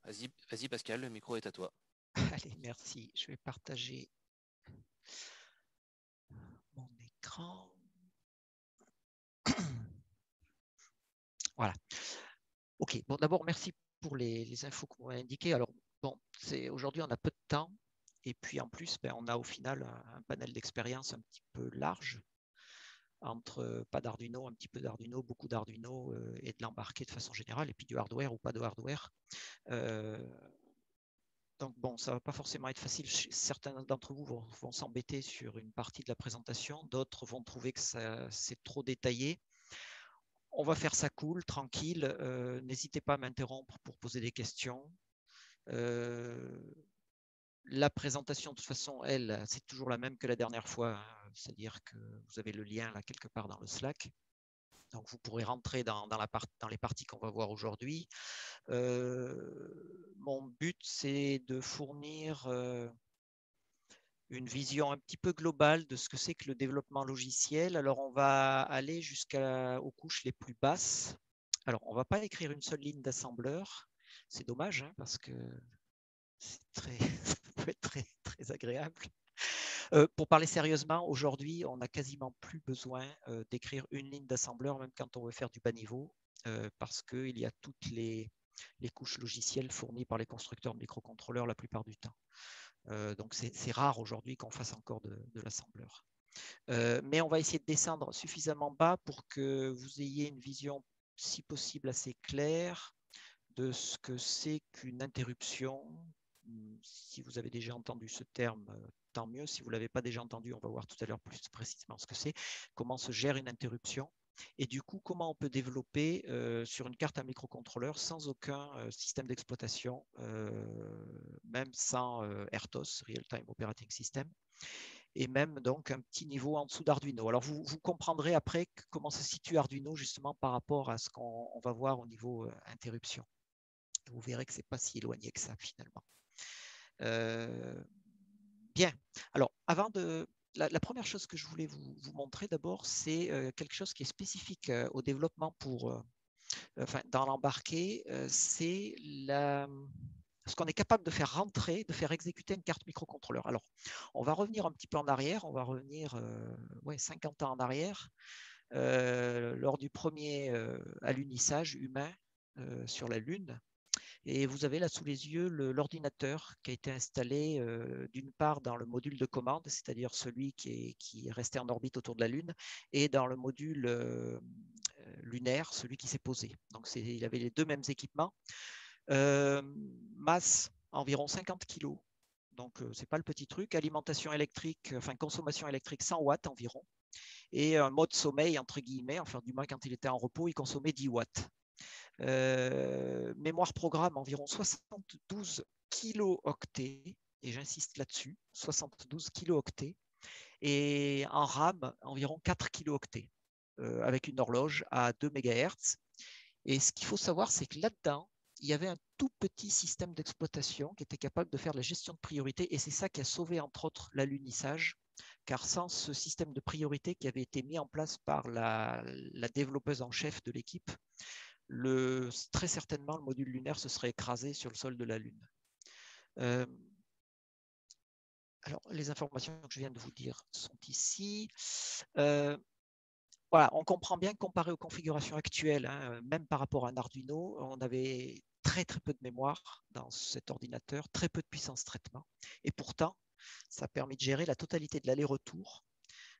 Vas-y Pascal, le micro est à toi. Allez, merci. Je vais partager mon écran. Voilà. OK. Bon, d'abord, merci pour les infos que vous m'avez indiquées. Alors, bon, aujourd'hui, on a peu de temps. Et puis, en plus, on a au final un panel d'expérience un petit peu large entre pas d'Arduino, un petit peu d'Arduino, beaucoup d'Arduino et de l'embarqué de façon générale, et puis du hardware ou pas de hardware. Donc bon, ça ne va pas forcément être facile. Certains d'entre vous vont s'embêter sur une partie de la présentation, d'autres vont trouver que c'est trop détaillé. On va faire ça cool, tranquille. N'hésitez pas à m'interrompre pour poser des questions. La présentation, de toute façon, elle, c'est toujours la même que la dernière fois. Hein. C'est-à-dire que vous avez le lien là quelque part dans le Slack. Donc vous pourrez rentrer dans les parties qu'on va voir aujourd'hui. Mon but, c'est de fournir une vision un petit peu globale de ce que c'est que le développement logiciel. Alors, on va aller jusqu'aux couches les plus basses. Alors, on ne va pas écrire une seule ligne d'assembleur. C'est dommage, hein, parce que ça peut être très, très agréable. Pour parler sérieusement, aujourd'hui, on n'a quasiment plus besoin d'écrire une ligne d'assembleur, même quand on veut faire du bas niveau, parce qu'il y a toutes les couches logicielles fournies par les constructeurs de microcontrôleurs la plupart du temps. Donc c'est rare aujourd'hui qu'on fasse encore de l'assembleur. Mais on va essayer de descendre suffisamment bas pour que vous ayez une vision, si possible, assez claire de ce que c'est qu'une interruption. Si vous avez déjà entendu ce terme, tant mieux. Si vous ne l'avez pas déjà entendu, on va voir tout à l'heure plus précisément ce que c'est, comment se gère une interruption. Et du coup, comment on peut développer sur une carte à microcontrôleur sans aucun système d'exploitation, même sans RTOS, Real Time Operating System, et même donc un petit niveau en dessous d'Arduino. Alors vous comprendrez après comment se situe Arduino justement par rapport à ce qu'on va voir au niveau interruption. Vous verrez que ce n'est pas si éloigné que ça finalement. Bien. Alors, avant de... La première chose que je voulais vous montrer d'abord, c'est quelque chose qui est spécifique au développement dans l'embarqué, c'est ce qu'on est capable de faire rentrer, de faire exécuter une carte microcontrôleur. Alors, on va revenir un petit peu en arrière, on va revenir 50 ans en arrière, lors du premier alunissage humain sur la Lune. Et vous avez là sous les yeux l'ordinateur qui a été installé d'une part dans le module de commande, c'est-à-dire celui qui est resté en orbite autour de la Lune, et dans le module lunaire, celui qui s'est posé. Donc il avait les deux mêmes équipements. Masse environ 50 kg. Donc c'est pas le petit truc. Alimentation électrique, enfin consommation électrique 100 watts environ. Et un mode sommeil entre guillemets, enfin du moins quand il était en repos, il consommait 10 watts. Mémoire programme environ 72 kilooctets, et j'insiste là-dessus, 72 kilooctets, et en RAM environ 4 kilooctets, avec une horloge à 2 MHz. Et ce qu'il faut savoir, c'est que là-dedans, il y avait un tout petit système d'exploitation qui était capable de faire la gestion de priorité, et c'est ça qui a sauvé entre autres l'alunissage, car sans ce système de priorité qui avait été mis en place par la développeuse en chef de l'équipe, très certainement le module lunaire se serait écrasé sur le sol de la Lune. Alors, les informations que je viens de vous dire sont ici. Voilà, on comprend bien que comparé aux configurations actuelles, hein, même par rapport à un Arduino, on avait très peu de mémoire dans cet ordinateur, très peu de puissance de traitement. Et pourtant, ça a permis de gérer la totalité de l'aller-retour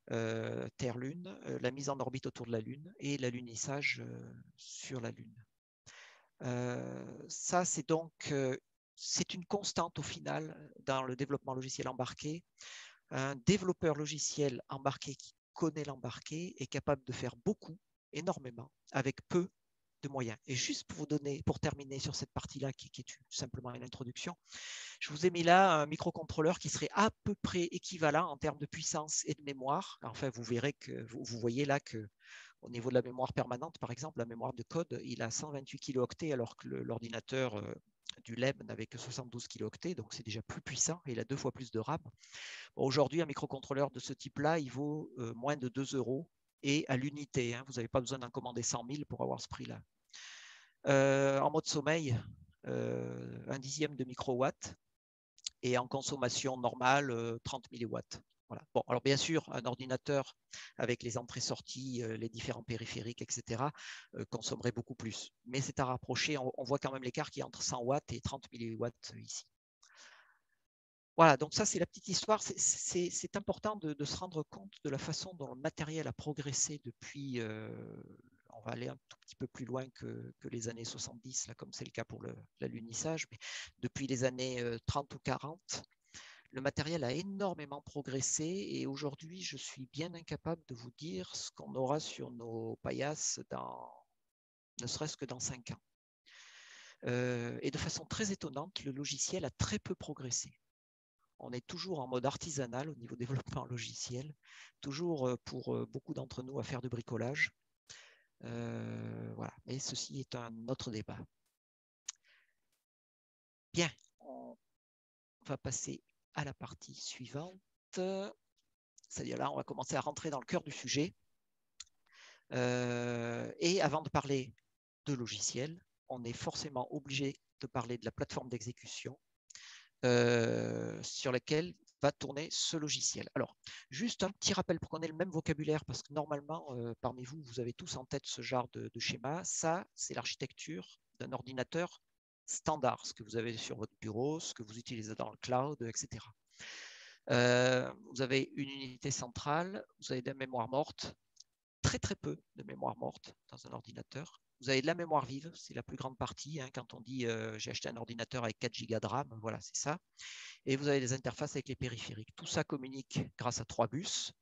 Terre-Lune, la mise en orbite autour de la Lune et l'alunissage sur la Lune. Ça, c'est donc c'est une constante au final dans le développement logiciel embarqué. Un développeur logiciel embarqué qui connaît l'embarqué est capable de faire beaucoup, énormément, avec peu de moyens. Et juste pour terminer sur cette partie-là, qui est simplement une introduction, je vous ai mis là un microcontrôleur qui serait à peu près équivalent en termes de puissance et de mémoire. Enfin, vous verrez que vous voyez là que au niveau de la mémoire permanente, par exemple, la mémoire de code, il a 128 kilooctets alors que l'ordinateur du LEM n'avait que 72 kilooctets, donc c'est déjà plus puissant et il a 2 fois plus de RAM. Aujourd'hui, un microcontrôleur de ce type-là, il vaut moins de 2 € et à l'unité. Hein, vous n'avez pas besoin d'en commander 100 000 pour avoir ce prix-là. En mode sommeil, un dixième de microwatt, et en consommation normale, 30 milliwatts. Voilà. Bon, alors bien sûr, un ordinateur avec les entrées-sorties, les différents périphériques, etc., consommerait beaucoup plus. Mais c'est à rapprocher, on voit quand même l'écart qui est entre 100 watts et 30 milliwatts ici. Voilà, donc ça c'est la petite histoire. C'est important de se rendre compte de la façon dont le matériel a progressé depuis, on va aller un tout petit peu plus loin que les années 70, là, comme c'est le cas pour l'alunissage, mais depuis les années 30 ou 40, le matériel a énormément progressé et aujourd'hui je suis bien incapable de vous dire ce qu'on aura sur nos paillasses ne serait-ce que dans 5 ans. Et de façon très étonnante, le logiciel a très peu progressé. On est toujours en mode artisanal au niveau développement logiciel, toujours pour beaucoup d'entre nous à faire du bricolage. Voilà. Mais ceci est un autre débat. Bien, on va passer à la partie suivante. C'est-à-dire là, on va commencer à rentrer dans le cœur du sujet. Et avant de parler de logiciel, on est forcément obligé de parler de la plateforme d'exécution sur laquelle va tourner ce logiciel. Alors, juste un petit rappel pour qu'on ait le même vocabulaire, parce que normalement, parmi vous, vous avez tous en tête ce genre de schéma. Ça, c'est l'architecture d'un ordinateur standard, ce que vous avez sur votre bureau, ce que vous utilisez dans le cloud, etc. Vous avez une unité centrale, vous avez de la mémoire morte, très très peu de mémoire morte dans un ordinateur. Vous avez de la mémoire vive, c'est la plus grande partie. Hein, quand on dit j'ai acheté un ordinateur avec 4 Go de RAM, voilà, c'est ça. Et vous avez des interfaces avec les périphériques. Tout ça communique grâce à 3 bus.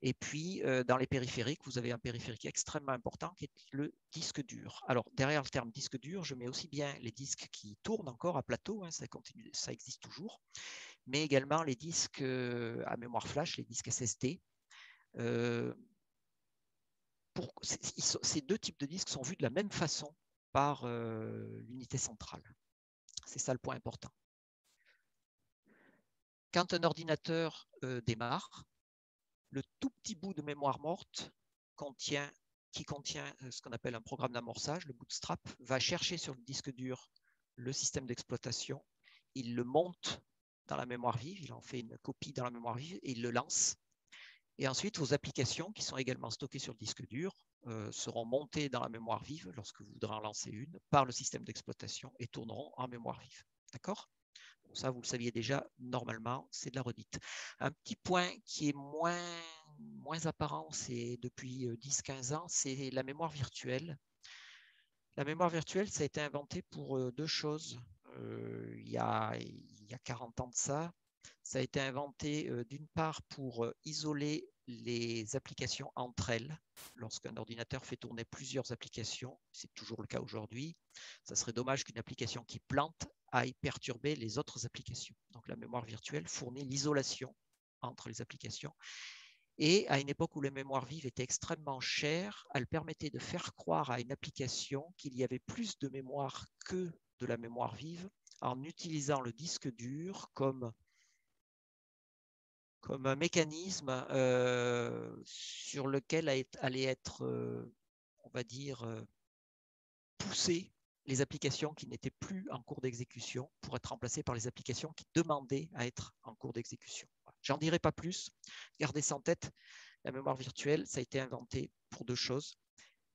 Et puis, dans les périphériques, vous avez un périphérique extrêmement important qui est le disque dur. Alors, derrière le terme disque dur, je mets aussi bien les disques qui tournent encore à plateau, hein, ça existe toujours, mais également les disques à mémoire flash, les disques SSD. Ces deux types de disques sont vus de la même façon par l'unité centrale. C'est ça le point important. Quand un ordinateur démarre, le tout petit bout de mémoire morte qui contient ce qu'on appelle un programme d'amorçage, le bootstrap, va chercher sur le disque dur le système d'exploitation, il le monte dans la mémoire vive, il en fait une copie dans la mémoire vive et il le lance. Et ensuite, vos applications qui sont également stockées sur le disque dur seront montées dans la mémoire vive lorsque vous voudrez en lancer une par le système d'exploitation et tourneront en mémoire vive. D'accord ? Ça, vous le saviez déjà, normalement, c'est de la redite. Un petit point qui est moins apparent, c'est depuis 10-15 ans, c'est la mémoire virtuelle. La mémoire virtuelle, ça a été inventé pour deux choses. Il y a 40 ans de ça. Ça a été inventé d'une part pour isoler les applications entre elles. Lorsqu'un ordinateur fait tourner plusieurs applications, c'est toujours le cas aujourd'hui, ça serait dommage qu'une application qui plante aille perturber les autres applications. Donc la mémoire virtuelle fournit l'isolation entre les applications. Et à une époque où les mémoires vives étaient extrêmement chères, elle permettait de faire croire à une application qu'il y avait plus de mémoire que de la mémoire vive en utilisant le disque dur comme un mécanisme sur lequel allaient être, on va dire, poussées les applications qui n'étaient plus en cours d'exécution pour être remplacées par les applications qui demandaient à être en cours d'exécution. J'en dirai pas plus. Gardez ça en tête. La mémoire virtuelle, ça a été inventé pour deux choses.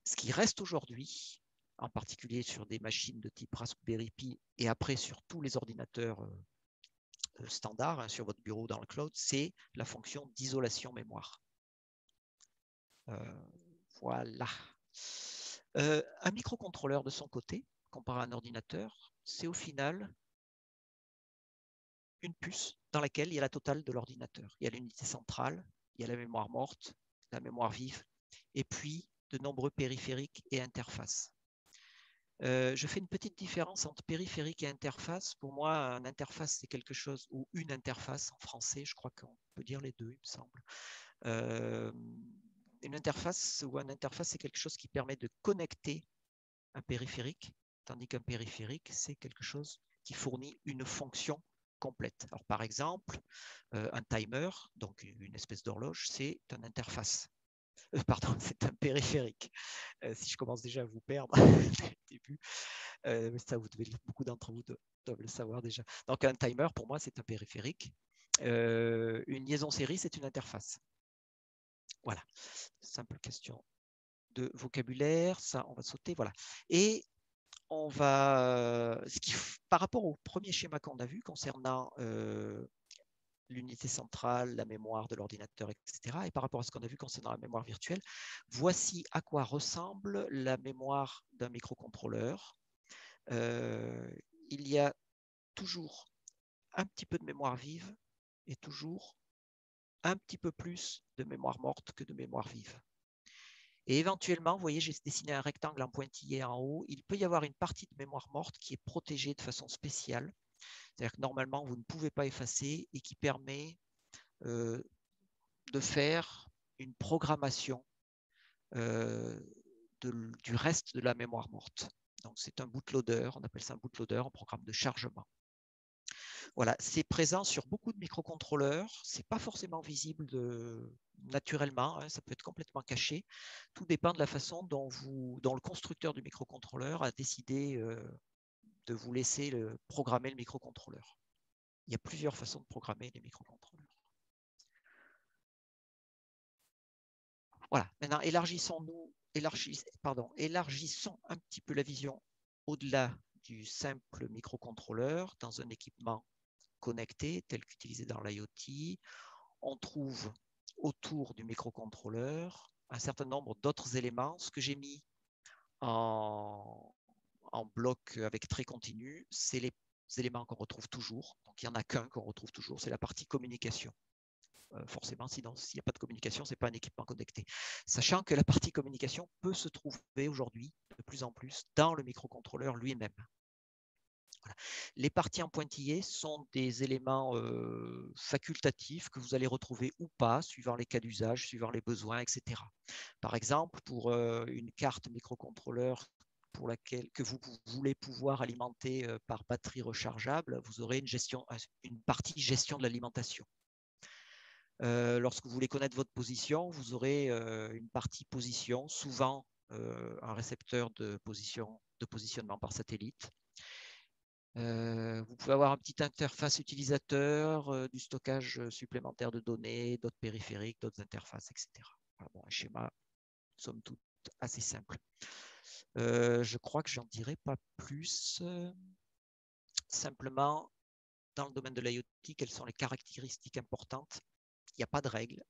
Ce qui reste aujourd'hui, en particulier sur des machines de type Raspberry Pi et après sur tous les ordinateurs standard hein, sur votre bureau dans le cloud, c'est la fonction d'isolation mémoire. Voilà. Un microcontrôleur de son côté, comparé à un ordinateur, c'est au final une puce dans laquelle il y a la totale de l'ordinateur. Il y a l'unité centrale, il y a la mémoire morte, la mémoire vive, et puis de nombreux périphériques et interfaces. Je fais une petite différence entre périphérique et interface. Pour moi, un interface, c'est quelque chose, ou une interface en français, je crois qu'on peut dire les deux, il me semble. Une interface ou un interface, c'est quelque chose qui permet de connecter un périphérique, tandis qu'un périphérique, c'est quelque chose qui fournit une fonction complète. Alors, par exemple, un timer, donc une espèce d'horloge, c'est une interface. Pardon, c'est un périphérique. Si je commence déjà à vous perdre dès le début, ça, beaucoup d'entre vous doivent le savoir déjà. Donc, un timer, pour moi, c'est un périphérique. Une liaison série, c'est une interface. Voilà, simple question de vocabulaire. Ça, on va sauter. Voilà. Et on va, par rapport au premier schéma qu'on a vu concernant l'unité centrale, la mémoire de l'ordinateur, etc., et par rapport à ce qu'on a vu concernant la mémoire virtuelle, voici à quoi ressemble la mémoire d'un microcontrôleur. Il y a toujours un petit peu de mémoire vive et toujours un petit peu plus de mémoire morte que de mémoire vive. Et éventuellement, vous voyez, j'ai dessiné un rectangle en pointillé en haut. Il peut y avoir une partie de mémoire morte qui est protégée de façon spéciale. C'est-à-dire que normalement, vous ne pouvez pas effacer et qui permet de faire une programmation du reste de la mémoire morte. Donc, c'est un bootloader, on appelle ça un bootloader, un programme de chargement. Voilà, c'est présent sur beaucoup de microcontrôleurs. Ce n'est pas forcément visible naturellement, hein, ça peut être complètement caché. Tout dépend de la façon dont le constructeur du microcontrôleur a décidé de vous laisser programmer le microcontrôleur. Il y a plusieurs façons de programmer les microcontrôleurs. Voilà, maintenant élargissons un petit peu la vision au-delà du simple microcontrôleur dans un équipement connecté tel qu'utilisé dans l'IoT. On trouve autour du microcontrôleur un certain nombre d'autres éléments. Ce que j'ai mis en bloc avec trait continu, c'est les éléments qu'on retrouve toujours. Donc il n'y en a qu'un qu'on retrouve toujours, c'est la partie communication. Forcément, sinon, s'il n'y a pas de communication, ce n'est pas un équipement connecté. Sachant que la partie communication peut se trouver aujourd'hui de plus en plus dans le microcontrôleur lui-même. Voilà. Les parties en pointillé sont des éléments facultatifs que vous allez retrouver ou pas, suivant les cas d'usage, suivant les besoins, etc. Par exemple, pour une carte microcontrôleur que vous voulez pouvoir alimenter par batterie rechargeable, vous aurez une partie gestion de l'alimentation. Lorsque vous voulez connaître votre position, vous aurez une partie position, souvent un récepteur de positionnement par satellite. Vous pouvez avoir une petite interface utilisateur, du stockage supplémentaire de données, d'autres périphériques, d'autres interfaces, etc. Voilà, bon, un schéma, somme toute, assez simple. Je crois que j'en dirai pas plus. Simplement, dans le domaine de l'IoT, quelles sont les caractéristiques importantes? Il n'y a pas de règle.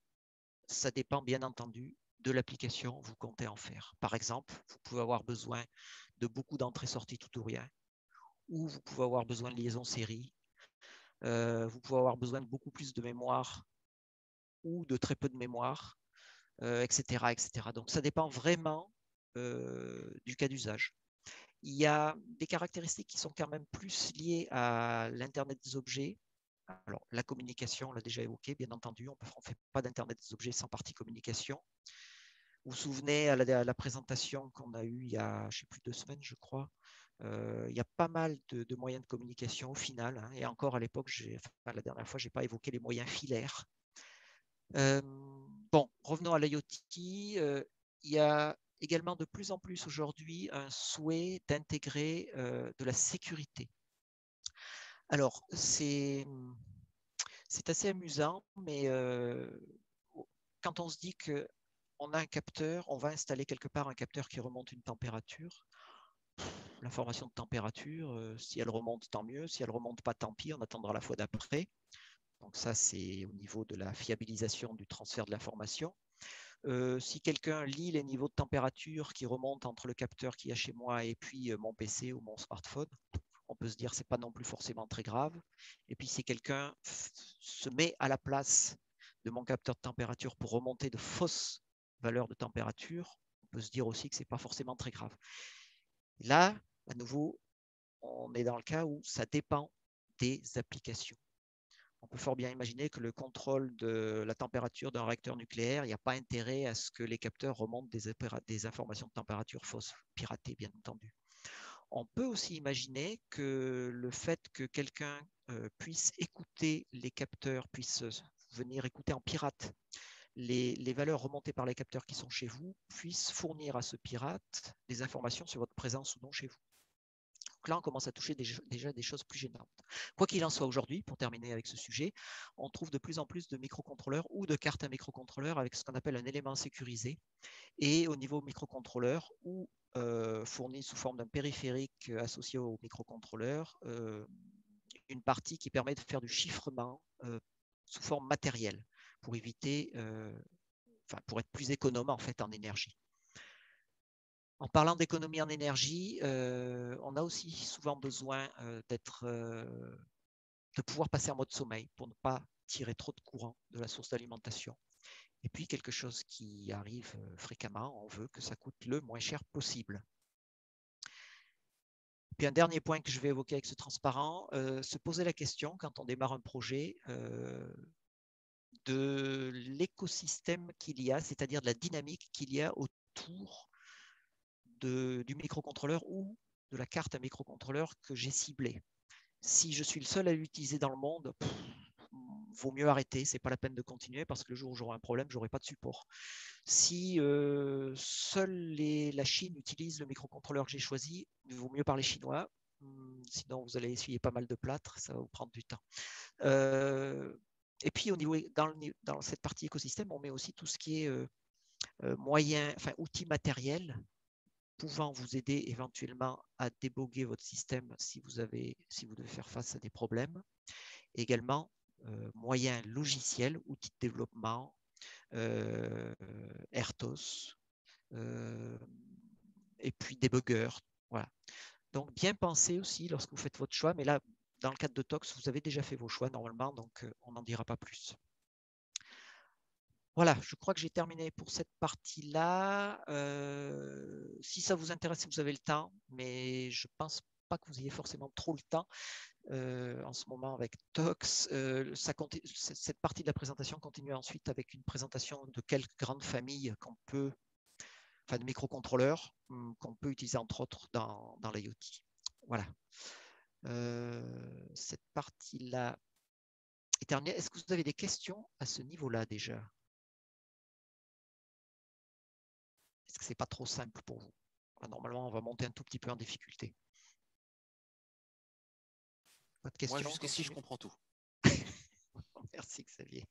Ça dépend bien entendu de l'application que vous comptez en faire. Par exemple, vous pouvez avoir besoin de beaucoup d'entrées-sorties tout ou rien, ou vous pouvez avoir besoin de liaison série. Vous pouvez avoir besoin de beaucoup plus de mémoire ou de très peu de mémoire, etc., etc. Donc, ça dépend vraiment du cas d'usage. Il y a des caractéristiques qui sont quand même plus liées à l'Internet des objets. Alors, la communication, on l'a déjà évoqué, bien entendu, on ne fait pas d'Internet des objets sans partie communication. Vous vous souvenez à la présentation qu'on a eue il y a, je sais plus, 2 semaines, je crois, il y a pas mal de moyens de communication au final. Hein, et encore à l'époque, la dernière fois, je n'ai pas évoqué les moyens filaires. Bon, revenons à l'IoT. Il y a également de plus en plus aujourd'hui un souhait d'intégrer de la sécurité. Alors, c'est assez amusant, mais quand on se dit qu'on a un capteur, on va installer quelque part un capteur qui remonte une température. L'information de température, si elle remonte, tant mieux. Si elle ne remonte pas, tant pis, on attendra la fois d'après. Donc ça, c'est au niveau de la fiabilisation du transfert de l'information. Si quelqu'un lit les niveaux de température qui remontent entre le capteur qu'il y a chez moi et puis mon PC ou mon smartphone, on peut se dire que ce n'est pas non plus forcément très grave. Et puis si quelqu'un se met à la place de mon capteur de température pour remonter de fausses valeurs de température, on peut se dire aussi que ce n'est pas forcément très grave. Là, à nouveau, on est dans le cas où ça dépend des applications. On peut fort bien imaginer que le contrôle de la température d'un réacteur nucléaire, il n'y a pas intérêt à ce que les capteurs remontent des informations de température fausses, piratées bien entendu. On peut aussi imaginer que le fait que quelqu'un puisse écouter les capteurs, puisse venir écouter en pirate les valeurs remontées par les capteurs qui sont chez vous puissent fournir à ce pirate des informations sur votre présence ou non chez vous. Donc là, on commence à toucher déjà des choses plus gênantes. Quoi qu'il en soit, aujourd'hui, pour terminer avec ce sujet, on trouve de plus en plus de microcontrôleurs ou de cartes à microcontrôleurs avec ce qu'on appelle un élément sécurisé. Et au niveau microcontrôleur, ou fourni sous forme d'un périphérique associé au microcontrôleur, une partie qui permet de faire du chiffrement sous forme matérielle pour éviter, pour être plus économe en fait en énergie. En parlant d'économie en énergie, on a aussi souvent besoin de pouvoir passer en mode sommeil pour ne pas tirer trop de courant de la source d'alimentation. Et puis quelque chose qui arrive fréquemment, on veut que ça coûte le moins cher possible. Puis un dernier point que je vais évoquer avec ce transparent, se poser la question quand on démarre un projet de l'écosystème qu'il y a, c'est-à-dire de la dynamique qu'il y a autour du microcontrôleur ou de la carte à microcontrôleur que j'ai ciblée. Si je suis le seul à l'utiliser dans le monde, vaut mieux arrêter, c'est pas la peine de continuer parce que le jour où j'aurai un problème, j'aurai pas de support. Si seule la Chine utilise le microcontrôleur que j'ai choisi, il vaut mieux parler chinois, sinon vous allez essuyer pas mal de plâtre, ça va vous prendre du temps. Et puis dans cette partie écosystème, on met aussi tout ce qui est outils matériels pouvant vous aider éventuellement à déboguer votre système si vous devez faire face à des problèmes. Également, moyens logiciels, outils de développement, RTOS, et puis débuggers. Voilà. Donc, bien penser aussi lorsque vous faites votre choix, mais là, dans le cadre de TOX, vous avez déjà fait vos choix normalement, donc on n'en dira pas plus. Voilà, je crois que j'ai terminé pour cette partie-là. Si ça vous intéresse, vous avez le temps, mais je ne pense pas que vous ayez forcément trop le temps en ce moment avec TOX. Cette partie de la présentation continue ensuite avec une présentation de quelques grandes familles de microcontrôleurs qu'on peut utiliser entre autres dans l'IoT. Voilà. Cette partie-là est terminée. Est-ce que vous avez des questions à ce niveau-là déjà? Est-ce que ce n'est pas trop simple pour vous? Normalement, on va monter un tout petit peu en difficulté. Votre question? Moi, jusqu'ici, je comprends tout. Merci Xavier.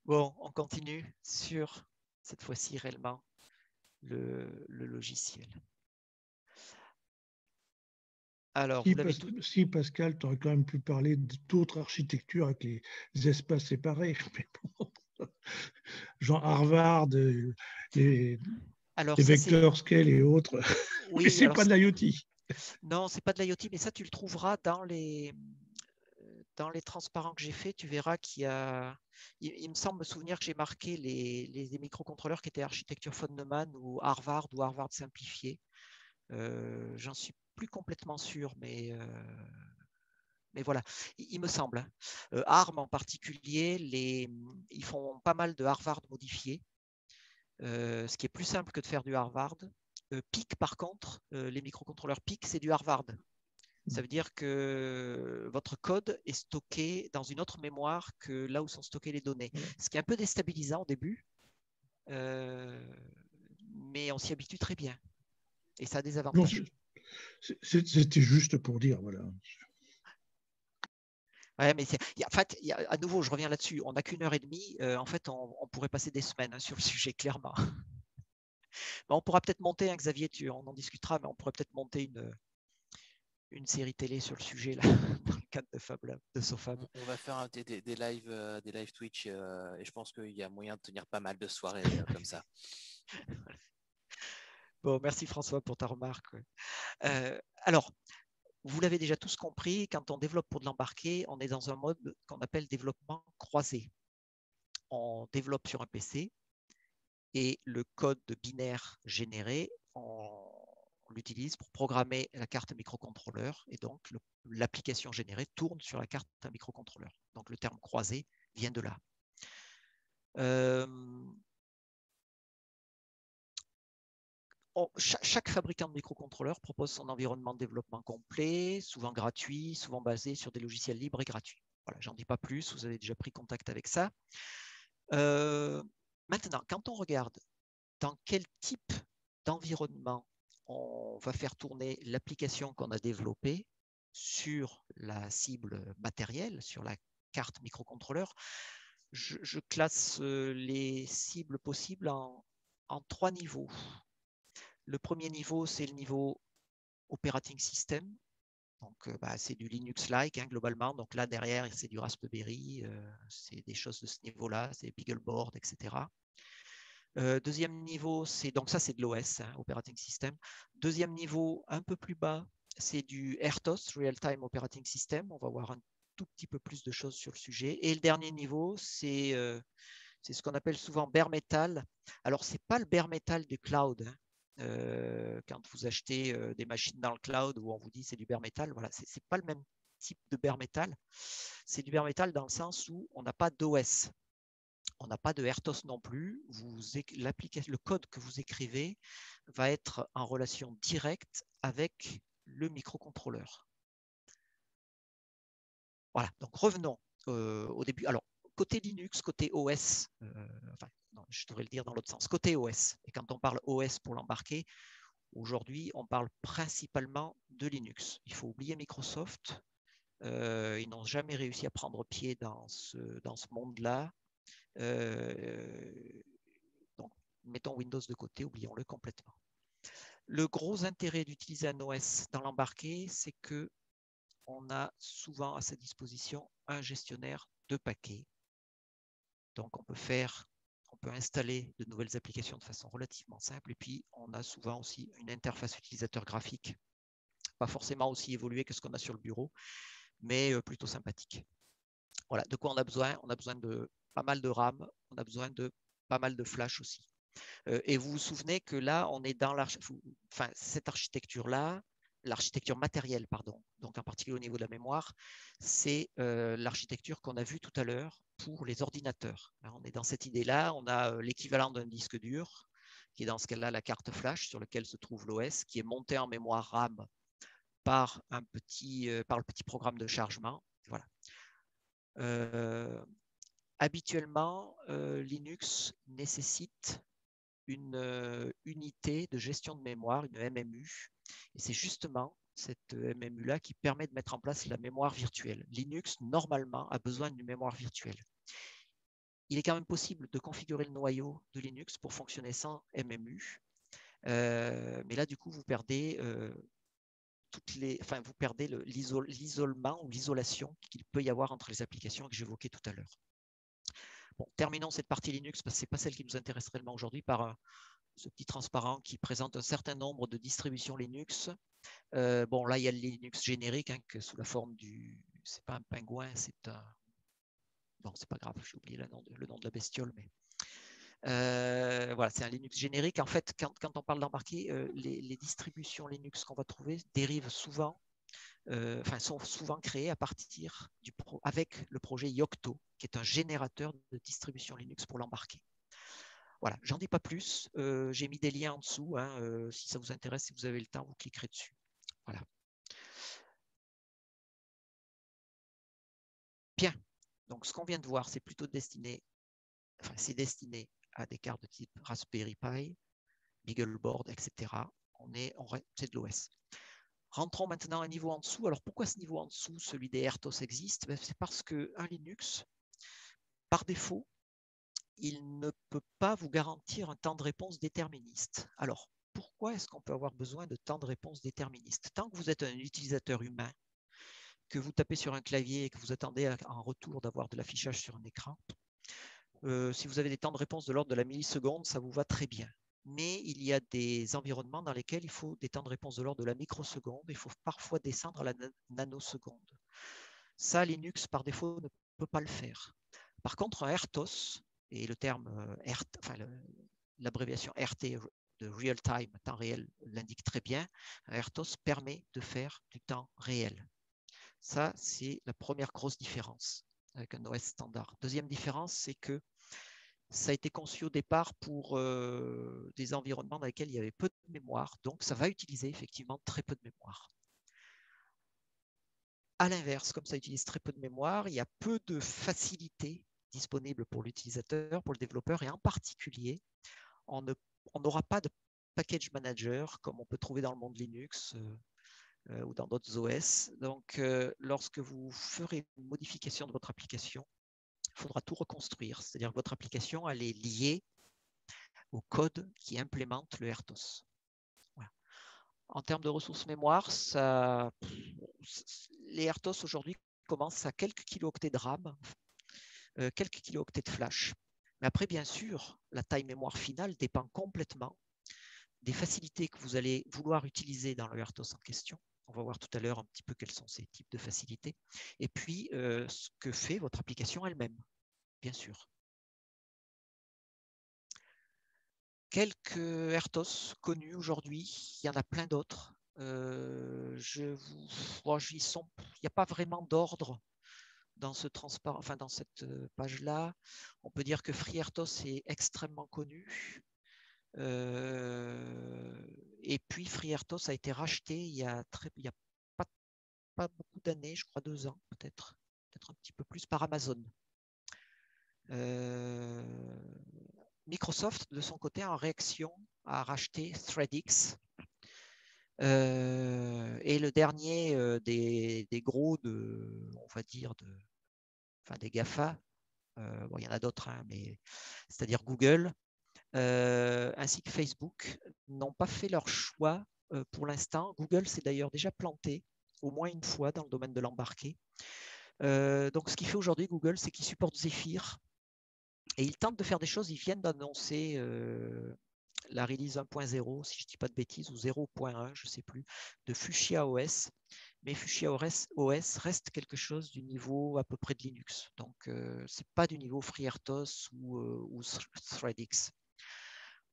Bon, on continue sur, cette fois-ci réellement, le logiciel. Alors, si Pascal, tu aurais quand même pu parler d'autres architectures avec les espaces séparés. Genre Harvard, les vecteurs scale et autres. Oui, mais ce n'est pas de l'IoT. Non, ce n'est pas de l'IoT, mais ça, tu le trouveras dans les transparents que j'ai faits. Tu verras qu'il y a... Il me semble me souvenir que j'ai marqué les microcontrôleurs qui étaient architecture von Neumann ou Harvard simplifié. J'en suis plus complètement sûr, mais voilà, il me semble. ARM en particulier, ils font pas mal de Harvard modifié, ce qui est plus simple que de faire du Harvard. PIC, par contre, les microcontrôleurs PIC, c'est du Harvard. Ça veut dire que votre code est stocké dans une autre mémoire que là où sont stockées les données. Ce qui est un peu déstabilisant au début, mais on s'y habitue très bien. Et ça a des avantages. C'était juste pour dire, voilà. Ouais, mais à nouveau, je reviens là-dessus. On n'a qu'1 heure et demie. En fait, on pourrait passer des semaines sur le sujet, clairement. On pourra peut-être monter, hein, Xavier, on en discutera, mais on pourrait peut-être monter une série télé sur le sujet là, dans le cadre de SOFAB. On va faire des live Twitch et je pense qu'il y a moyen de tenir pas mal de soirées comme ça. Bon, merci François pour ta remarque. Alors, vous l'avez déjà tous compris, quand on développe pour de l'embarqué, on est dans un mode qu'on appelle développement croisé. On développe sur un PC et le code binaire généré, on l'utilise pour programmer la carte microcontrôleur et donc l'application générée tourne sur la carte microcontrôleur. Donc le terme croisé vient de là. Chaque fabricant de microcontrôleurs propose son environnement de développement complet, souvent gratuit, souvent basé sur des logiciels libres et gratuits. Voilà, j'en dis pas plus, vous avez déjà pris contact avec ça. Maintenant, quand on regarde dans quel type d'environnement on va faire tourner l'application qu'on a développée sur la cible matérielle, sur la carte microcontrôleur, je classe les cibles possibles en 3 niveaux. Le premier niveau, c'est le niveau operating system. Donc, c'est du Linux-like globalement. Donc là, derrière, c'est du Raspberry, c'est des choses de ce niveau-là, c'est BeagleBoard, etc. Deuxième niveau, donc ça, c'est de l'OS, Operating System. Deuxième niveau, un peu plus bas, c'est du RTOS, Real-Time Operating System. On va voir un tout petit peu plus de choses sur le sujet. Et le dernier niveau, c'est ce qu'on appelle souvent bare metal. Alors, ce n'est pas le bare metal du cloud. Quand vous achetez des machines dans le cloud où on vous dit c'est du bare metal, voilà, ce n'est pas le même type de bare metal. C'est du bare metal dans le sens où on n'a pas d'OS. On n'a pas de RTOS non plus. Le code que vous écrivez va être en relation directe avec le microcontrôleur. Voilà, donc revenons au début. Alors, côté Linux, côté OS, non, je devrais le dire dans l'autre sens, côté OS. Et quand on parle OS pour l'embarquer, aujourd'hui, on parle principalement de Linux. Il faut oublier Microsoft. Ils n'ont jamais réussi à prendre pied dans ce monde-là. Donc, mettons Windows de côté, oublions-le complètement. Le gros intérêt d'utiliser un OS dans l'embarqué, c'est que on a souvent à sa disposition un gestionnaire de paquets. Donc, on peut installer de nouvelles applications de façon relativement simple. Et puis, on a souvent aussi une interface utilisateur graphique, pas forcément aussi évoluée que ce qu'on a sur le bureau, mais plutôt sympathique. Voilà, de quoi on a besoin? On a besoin de pas mal de RAM, on a besoin de pas mal de flash aussi. Et vous vous souvenez que là, on est dans cette architecture-là, l'architecture matérielle, pardon, donc en particulier au niveau de la mémoire, c'est l'architecture qu'on a vue tout à l'heure pour les ordinateurs. Alors, on est dans cette idée-là, on a l'équivalent d'un disque dur, qui est dans ce cas-là la carte flash sur laquelle se trouve l'OS, qui est monté en mémoire RAM par le petit programme de chargement. Voilà. Habituellement, Linux nécessite une unité de gestion de mémoire, une MMU. Et c'est justement cette MMU-là qui permet de mettre en place la mémoire virtuelle. Linux, normalement, a besoin d'une mémoire virtuelle. Il est quand même possible de configurer le noyau de Linux pour fonctionner sans MMU. Mais là, du coup, vous perdez l'isolement ou l'isolation qu'il peut y avoir entre les applications que j'évoquais tout à l'heure. Bon, terminons cette partie Linux parce que ce n'est pas celle qui nous intéresse réellement aujourd'hui par ce petit transparent qui présente un certain nombre de distributions Linux. Bon, là, il y a le Linux générique sous la forme c'est pas un pingouin, c'est un... Bon, c'est pas grave, j'ai oublié le nom de la bestiole, mais... voilà, c'est un Linux générique. En fait, quand on parle d'embarquer, les distributions Linux qu'on va trouver dérivent souvent, sont souvent créées à partir avec le projet Yocto, qui est un générateur de distribution Linux pour l'embarquer. Voilà, j'en dis pas plus. J'ai mis des liens en dessous. Si ça vous intéresse, si vous avez le temps, vous cliquerez dessus. Voilà. Bien. Donc, ce qu'on vient de voir, c'est plutôt destiné à des cartes de type Raspberry Pi, BeagleBoard, etc. C'est de l'OS. Rentrons maintenant à un niveau en dessous. Alors, pourquoi ce niveau en dessous, celui des RTOS, existe? C'est parce qu'un Linux, par défaut, il ne peut pas vous garantir un temps de réponse déterministe. Alors, pourquoi est-ce qu'on peut avoir besoin de temps de réponse déterministe? Tant que vous êtes un utilisateur humain, que vous tapez sur un clavier et que vous attendez en retour d'avoir de l'affichage sur un écran, si vous avez des temps de réponse de l'ordre de la milliseconde, ça vous va très bien. Mais il y a des environnements dans lesquels il faut des temps de réponse de l'ordre de la microseconde. Il faut parfois descendre à la nanoseconde. Ça, Linux, par défaut, ne peut pas le faire. Par contre, un RTOS, et le terme l'abréviation RT de Real Time, temps réel, l'indique très bien, un RTOS permet de faire du temps réel. Ça, c'est la première grosse différence avec un OS standard. Deuxième différence, c'est que ça a été conçu au départ pour des environnements dans lesquels il y avait peu de mémoire, donc ça va utiliser effectivement très peu de mémoire. À l'inverse, comme ça utilise très peu de mémoire, il y a peu de facilité disponible pour l'utilisateur, pour le développeur, et en particulier, on n'aura pas de package manager comme on peut trouver dans le monde Linux ou dans d'autres OS. Donc, lorsque vous ferez une modification de votre application, il faudra tout reconstruire. C'est-à-dire que votre application, elle est liée au code qui implémente le RTOS. Voilà. En termes de ressources mémoire, les RTOS aujourd'hui commencent à quelques kilooctets de RAM, quelques kilooctets de flash. Mais après, bien sûr, la taille mémoire finale dépend complètement des facilités que vous allez vouloir utiliser dans le RTOS en question. On va voir tout à l'heure un petit peu quels sont ces types de facilités. Et puis, ce que fait votre application elle-même, bien sûr. Quelques RTOS connus aujourd'hui, il y en a plein d'autres. Il n'y a pas vraiment d'ordre dans dans cette page-là. On peut dire que FreeRTOS est extrêmement connu. Et puis FreeRTOS a été racheté il y a pas beaucoup d'années, je crois 2 ans peut-être un petit peu plus, par Amazon. Microsoft, de son côté, en réaction, a racheté ThreadX. Et le dernier des gros on va dire, des GAFA, bon, il y en a d'autres, hein, mais c'est-à-dire Google, ainsi que Facebook, n'ont pas fait leur choix pour l'instant. Google s'est d'ailleurs déjà planté au moins une fois dans le domaine de l'embarqué. Donc, ce qu'il fait aujourd'hui, Google, c'est qu'il supporte Zephyr. Et ils tentent de faire des choses. Ils viennent d'annoncer la release 1.0, si je ne dis pas de bêtises, ou 0.1, je ne sais plus, de Fuchsia OS. Mais Fuchsia OS reste quelque chose du niveau à peu près de Linux. Donc, ce n'est pas du niveau FreeRTOS ou ThreadX.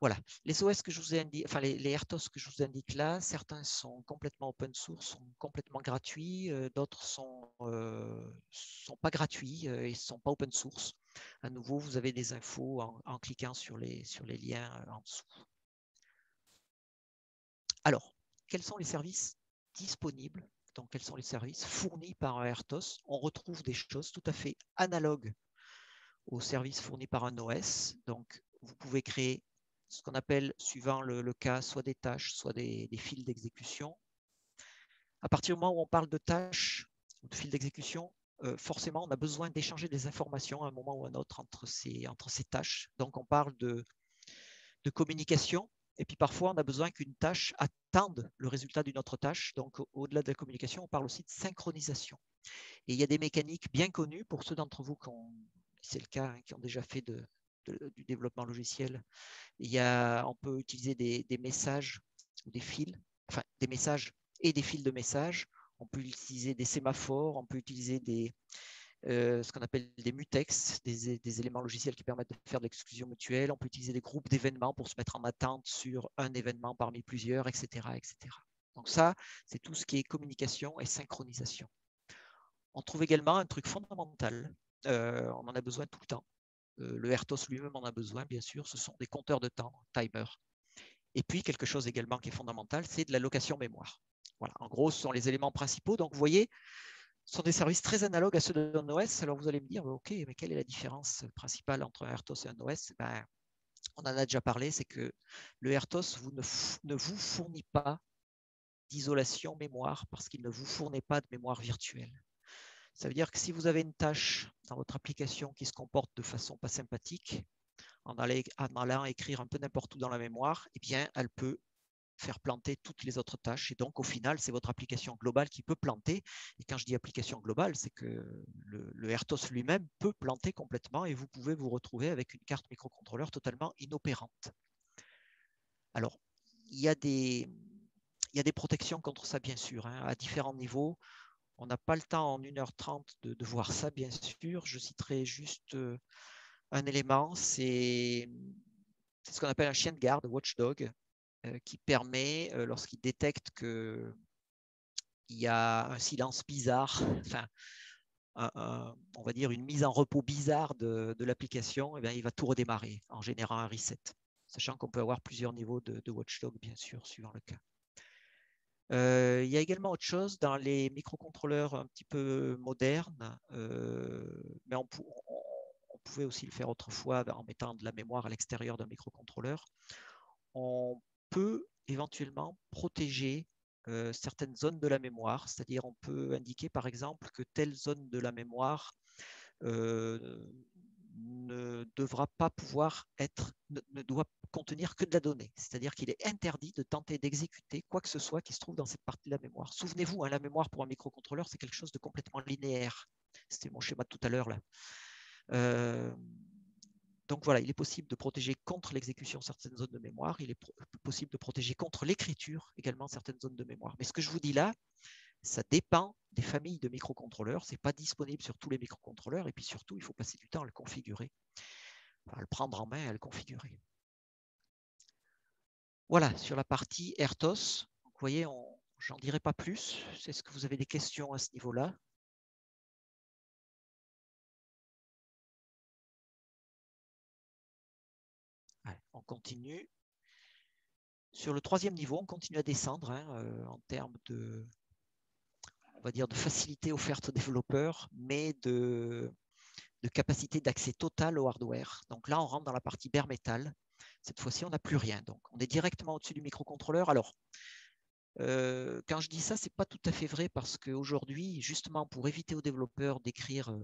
Voilà, les OS que je vous ai indiqué, enfin les RTOS que je vous indique là, certains sont complètement open source, sont complètement gratuits, d'autres sont pas gratuits et sont pas open source. À nouveau, vous avez des infos en cliquant sur les liens en dessous. Alors, quels sont les services disponibles? Donc, quels sont les services fournis par un RTOS? On retrouve des choses tout à fait analogues aux services fournis par un OS. Donc, vous pouvez créer ce qu'on appelle, suivant le cas, soit des tâches, soit des fils d'exécution. À partir du moment où on parle de tâches ou de fils d'exécution, forcément, on a besoin d'échanger des informations à un moment ou à un autre entre ces tâches. Donc, on parle de communication. Et puis, parfois, on a besoin qu'une tâche attende le résultat d'une autre tâche. Donc, au-delà de la communication, on parle aussi de synchronisation. Et il y a des mécaniques bien connues pour ceux d'entre vous c'est le cas, hein, qui ont déjà fait du développement logiciel. On peut utiliser des messages ou des fils, enfin des messages et des fils de messages. On peut utiliser des sémaphores, on peut utiliser ce qu'on appelle des mutex, des éléments logiciels qui permettent de faire de l'exclusion mutuelle. On peut utiliser des groupes d'événements pour se mettre en attente sur un événement parmi plusieurs, etc., etc. Donc ça, c'est tout ce qui est communication et synchronisation. On trouve également un truc fondamental. On en a besoin tout le temps. Le RTOS lui-même en a besoin, bien sûr. Ce sont des compteurs de temps, timers. Et puis, quelque chose également qui est fondamental, c'est de l'allocation mémoire. Voilà, en gros, ce sont les éléments principaux. Donc, vous voyez, ce sont des services très analogues à ceux d'un OS. Alors, vous allez me dire, OK, mais quelle est la différence principale entre un RTOS et un OS? On en a déjà parlé, c'est que le RTOS ne vous fournit pas d'isolation mémoire parce qu'il ne vous fournit pas de mémoire virtuelle. Ça veut dire que si vous avez une tâche dans votre application qui se comporte de façon pas sympathique, en allant écrire un peu n'importe où dans la mémoire, eh bien, elle peut faire planter toutes les autres tâches. Et donc, au final, c'est votre application globale qui peut planter. Et quand je dis application globale, c'est que le RTOS lui-même peut planter complètement et vous pouvez vous retrouver avec une carte microcontrôleur totalement inopérante. Alors, il y a des protections contre ça, bien sûr, hein, à différents niveaux. On n'a pas le temps en 1h30 de voir ça, bien sûr. Je citerai juste un élément, c'est ce qu'on appelle un chien de garde, watchdog, qui permet, lorsqu'il détecte qu'il y a un silence bizarre, enfin, on va dire une mise en repos bizarre de l'application, eh bien, il va tout redémarrer en générant un reset, sachant qu'on peut avoir plusieurs niveaux de watchdog, bien sûr, suivant le cas. Il y a également autre chose dans les microcontrôleurs un petit peu modernes, mais on on pouvait aussi le faire autrefois en mettant de la mémoire à l'extérieur d'un microcontrôleur, on peut éventuellement protéger certaines zones de la mémoire, c'est-à-dire on peut indiquer par exemple que telle zone de la mémoire ne devra pas pouvoir être, ne doit contenir que de la donnée. C'est-à-dire qu'il est interdit de tenter d'exécuter quoi que ce soit qui se trouve dans cette partie de la mémoire. Souvenez-vous, hein, la mémoire pour un microcontrôleur, c'est quelque chose de complètement linéaire. C'était mon schéma de tout à l'heure là. Donc voilà, il est possible de protéger contre l'exécution certaines zones de mémoire. Il est possible de protéger contre l'écriture également certaines zones de mémoire. Mais ce que je vous dis là, ça dépend des familles de microcontrôleurs. Ce n'est pas disponible sur tous les microcontrôleurs. Et puis surtout, il faut passer du temps à le configurer, à le prendre en main et à le configurer. Voilà, sur la partie RTOS. Vous voyez, j'en dirai pas plus. Est-ce que vous avez des questions à ce niveau-là? Allez, on continue. Sur le troisième niveau, on continue à descendre en termes de, on va dire, de facilité offerte aux développeurs, mais de capacité d'accès total au hardware. Donc là, on rentre dans la partie bare metal. Cette fois-ci, on n'a plus rien. Donc, on est directement au-dessus du microcontrôleur. Alors, quand je dis ça, ce n'est pas tout à fait vrai parce qu'aujourd'hui, justement, pour éviter aux développeurs d'écrire,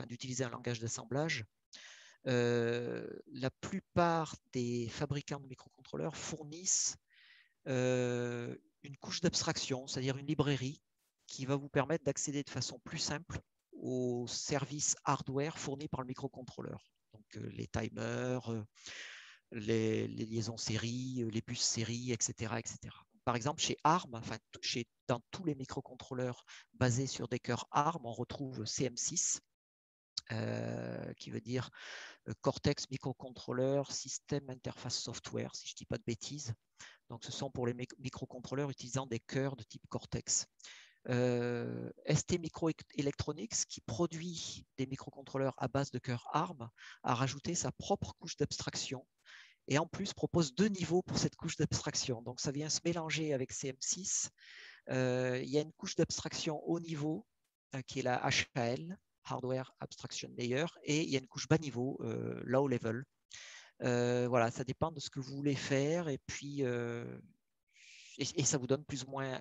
d'utiliser un langage d'assemblage, la plupart des fabricants de microcontrôleurs fournissent une couche d'abstraction, c'est-à-dire une librairie qui va vous permettre d'accéder de façon plus simple aux services hardware fournis par le microcontrôleur. Donc les timers, les liaisons série, les bus série, etc., etc. Par exemple, chez ARM, dans tous les microcontrôleurs basés sur des cœurs ARM, on retrouve CM6, qui veut dire Cortex Microcontroller System Interface Software, si je ne dis pas de bêtises. Donc, ce sont pour les microcontrôleurs utilisant des cœurs de type Cortex. ST Microelectronics, qui produit des microcontrôleurs à base de cœur ARM, a rajouté sa propre couche d'abstraction et en plus propose 2 niveaux pour cette couche d'abstraction. Donc, ça vient se mélanger avec CM6. Il y a une couche d'abstraction haut niveau qui est la HAL, Hardware Abstraction Layer, et il y a une couche bas niveau, low level. Voilà, ça dépend de ce que vous voulez faire et puis et ça vous donne plus ou moins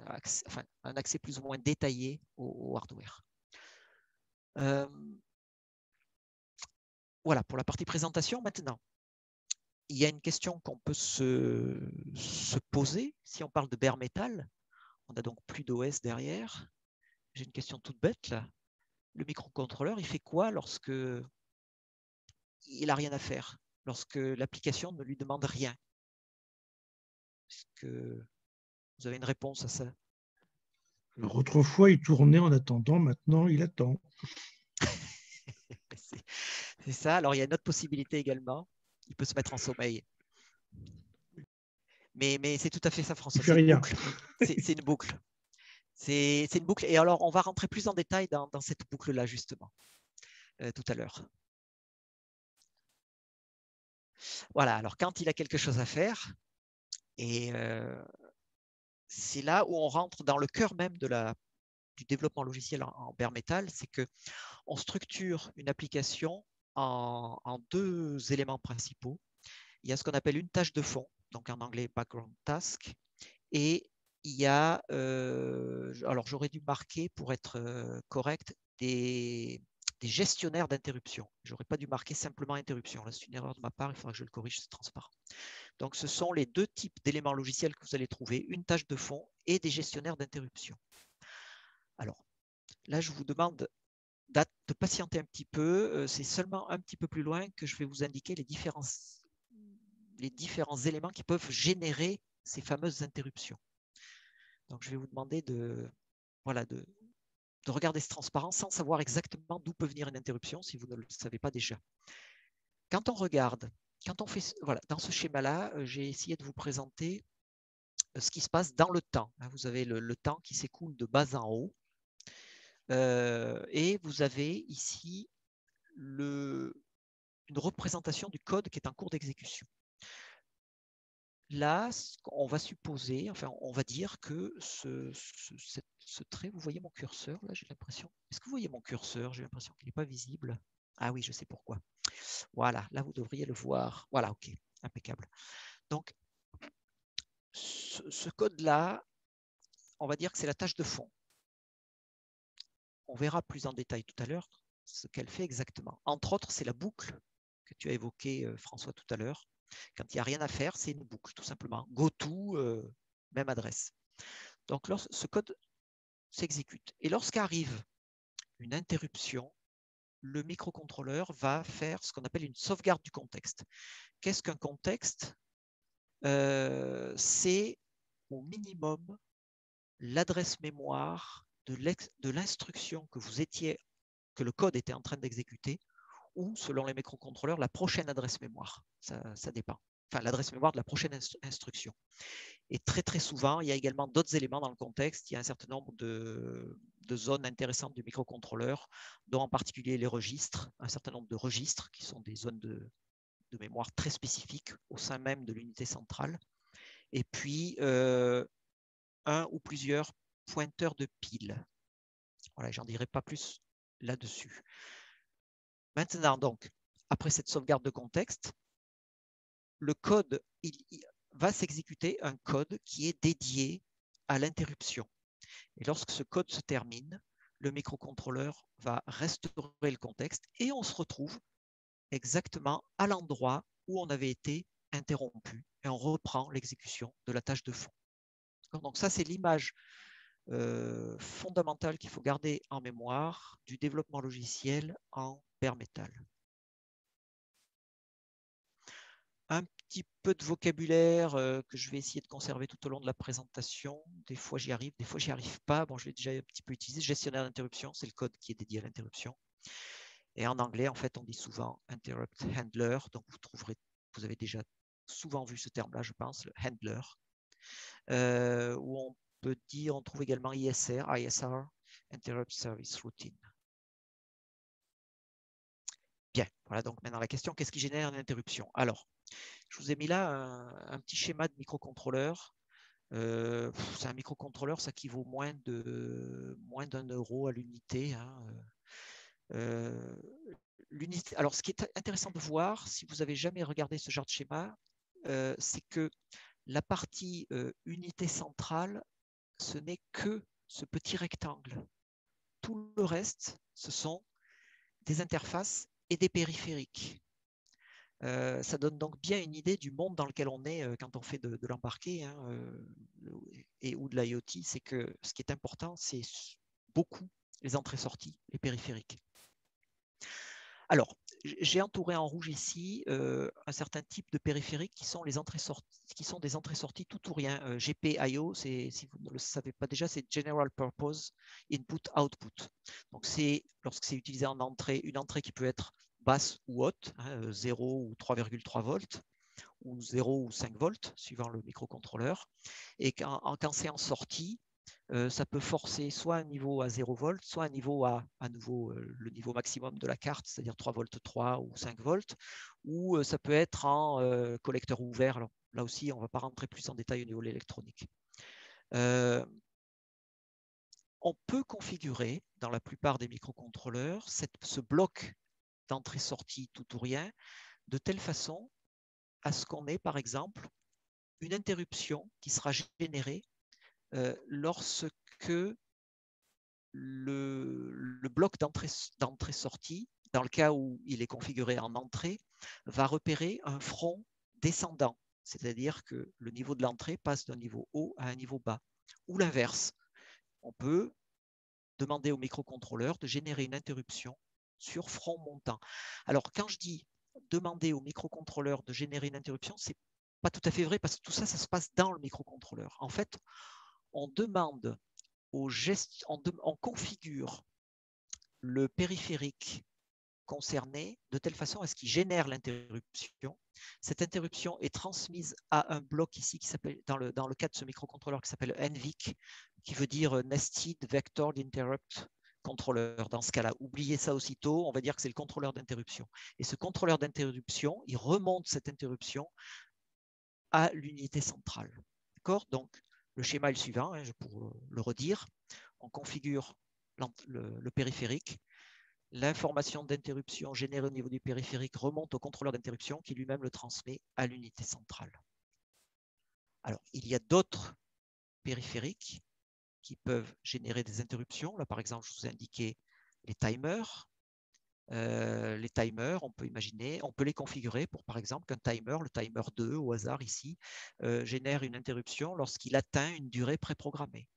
un accès plus ou moins détaillé au hardware. Voilà pour la partie présentation. Maintenant, il y a une question qu'on peut se poser si on parle de bare metal. On n'a donc plus d'OS derrière. J'ai une question toute bête là. Le microcontrôleur, il fait quoi lorsque il n'a rien à faire, lorsque l'application ne lui demande rien? Est-ce que vous avez une réponse à ça? Alors, autrefois, il tournait en attendant, maintenant, il attend. C'est ça. Alors, il y a une autre possibilité également. Il peut se mettre en sommeil. Mais c'est tout à fait ça, François. C'est une boucle. C'est une boucle. C'est une boucle. Et alors, on va rentrer plus en détail dans cette boucle-là, justement, tout à l'heure. Voilà. Alors, quand il a quelque chose à faire, et c'est là où on rentre dans le cœur même du développement logiciel en bare metal, c'est qu'on structure une application en 2 éléments principaux. Il y a ce qu'on appelle une tâche de fond, donc en anglais background task, et il y a, alors j'aurais dû marquer pour être correct, des gestionnaires d'interruption. Je n'aurais pas dû marquer simplement interruption. Là, c'est une erreur de ma part, il faudra que je le corrige, c'est transparent. Donc, ce sont les 2 types d'éléments logiciels que vous allez trouver, une tâche de fond et des gestionnaires d'interruption. Alors, là, je vous demande de patienter un petit peu. C'est seulement un petit peu plus loin que je vais vous indiquer les différents éléments qui peuvent générer ces fameuses interruptions. Donc, je vais vous demander de regarder ce transparent sans savoir exactement d'où peut venir une interruption si vous ne le savez pas déjà. Quand on regarde, quand on fait, voilà, dans ce schéma-là, j'ai essayé de vous présenter ce qui se passe dans le temps. Vous avez le temps qui s'écoule de bas en haut. Et vous avez ici une représentation du code qui est en cours d'exécution. Là, on va supposer, enfin, on va dire que ce trait, vous voyez mon curseur, là, j'ai l'impression. Est-ce que vous voyez mon curseur? J'ai l'impression qu'il n'est pas visible. Ah oui, je sais pourquoi. Voilà, là, vous devriez le voir. Voilà, OK, impeccable. Donc, ce code-là, on va dire que c'est la tâche de fond. On verra plus en détail tout à l'heure ce qu'elle fait exactement. Entre autres, c'est la boucle que tu as évoquée, François, tout à l'heure. Quand il n'y a rien à faire, c'est une boucle, tout simplement. GoTo, même adresse. Donc, ce code s'exécute. Et lorsqu'arrive une interruption, le microcontrôleur va faire ce qu'on appelle une sauvegarde du contexte. Qu'est-ce qu'un contexte? C'est au minimum l'adresse mémoire de l'instruction que le code était en train d'exécuter, ou selon les microcontrôleurs, la prochaine adresse mémoire. Ça dépend. Enfin, l'adresse mémoire de la prochaine instruction. Et très très souvent, il y a également d'autres éléments dans le contexte. Il y a un certain nombre de zones intéressantes du microcontrôleur, dont en particulier les registres, un certain nombre de registres qui sont des zones de mémoire très spécifiques au sein même de l'unité centrale. Et puis, un ou plusieurs pointeurs de pile. Voilà, j'en dirai pas plus là-dessus. Maintenant, donc, après cette sauvegarde de contexte, le code, il va s'exécuter un code qui est dédié à l'interruption. Et lorsque ce code se termine, le microcontrôleur va restaurer le contexte et on se retrouve exactement à l'endroit où on avait été interrompu et on reprend l'exécution de la tâche de fond. Donc ça, c'est l'image fondamentale qu'il faut garder en mémoire du développement logiciel en bare metal. Un petit peu de vocabulaire que je vais essayer de conserver tout au long de la présentation. Des fois, j'y arrive, des fois, j'y arrive pas. Bon, je l'ai déjà un petit peu utilisé. Gestionnaire d'interruption, c'est le code qui est dédié à l'interruption. Et en anglais, en fait, on dit souvent interrupt handler. Donc, vous avez déjà souvent vu ce terme-là, je pense, le handler. Où on peut dire, on trouve également ISR, Interrupt Service Routine. Bien, voilà donc maintenant la question, qu'est-ce qui génère une interruption? Alors, je vous ai mis là un petit schéma de microcontrôleur. C'est un microcontrôleur, ça qui vaut moins d'1 euro à l'unité. Hein. Alors, ce qui est intéressant de voir, si vous n'avez jamais regardé ce genre de schéma, c'est que la partie unité centrale, ce n'est que ce petit rectangle. Tout le reste, ce sont des interfaces et des périphériques. Ça donne donc bien une idée du monde dans lequel on est quand on fait de l'embarqué hein, ou de l'IoT. C'est que ce qui est important, c'est beaucoup les entrées-sorties, les périphériques. Alors, j'ai entouré en rouge ici un certain type de périphériques qui sont des entrées-sorties tout ou rien. GPIO, si vous ne le savez pas déjà, c'est General Purpose Input-Output. Donc, c'est lorsque c'est utilisé en entrée, une entrée qui peut être basse ou haute, hein, 0 ou 3,3 volts, ou 0 ou 5 volts, suivant le microcontrôleur. Et quand c'est en sortie, ça peut forcer soit un niveau à 0 volts, soit un niveau à nouveau le niveau maximum de la carte, c'est-à-dire 3 volts 3 ou 5 volts, ou ça peut être en collecteur ouvert. Alors, là aussi, on ne va pas rentrer plus en détail au niveau de l'électronique. On peut configurer dans la plupart des microcontrôleurs ce bloc d'entrée-sortie tout ou rien de telle façon à ce qu'on ait, par exemple, une interruption qui sera générée lorsque le bloc d'entrée-sortie, dans le cas où il est configuré en entrée, va repérer un front descendant, c'est-à-dire que le niveau de l'entrée passe d'un niveau haut à un niveau bas, ou l'inverse. On peut demander au microcontrôleur de générer une interruption sur front montant. Alors, quand je dis demander au microcontrôleur de générer une interruption, c'est pas tout à fait vrai parce que tout ça, ça se passe dans le microcontrôleur. En fait, on demande on configure le périphérique concerné de telle façon à ce qu'il génère l'interruption. Cette interruption est transmise à un bloc ici qui s'appelle, dans le cas de ce microcontrôleur qui s'appelle NVIC, qui veut dire Nested Vector Interrupt Controller. Dans ce cas-là, oubliez ça aussitôt, on va dire que c'est le contrôleur d'interruption. Et ce contrôleur d'interruption, il remonte cette interruption à l'unité centrale. D'accord? Donc, le schéma est le suivant, hein, pour le redire. On configure le périphérique. l'information d'interruption générée au niveau du périphérique remonte au contrôleur d'interruption qui lui-même le transmet à l'unité centrale. Alors, il y a d'autres périphériques qui peuvent générer des interruptions. Là, par exemple, je vous ai indiqué les timers. Les timers, on peut imaginer, on peut les configurer pour, par exemple, qu'un timer, le timer 2 au hasard ici, génère une interruption lorsqu'il atteint une durée préprogrammée.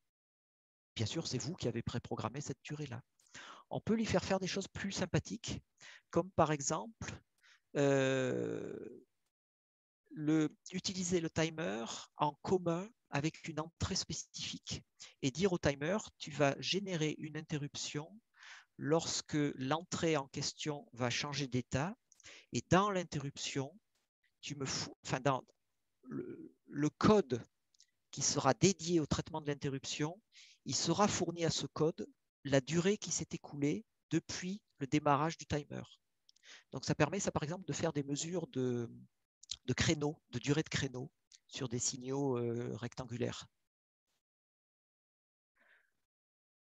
Bien sûr, c'est vous qui avez préprogrammé cette durée-là. On peut lui faire des choses plus sympathiques, comme par exemple utiliser le timer en commun avec une entrée spécifique et dire au timer, tu vas générer une interruption lorsque l'entrée en question va changer d'état et dans l'interruption, dans le code qui sera dédié au traitement de l'interruption, il sera fourni à ce code la durée qui s'est écoulée depuis le démarrage du timer. Donc ça permet, par exemple, de faire des mesures de créneaux, de durée de créneau sur des signaux rectangulaires.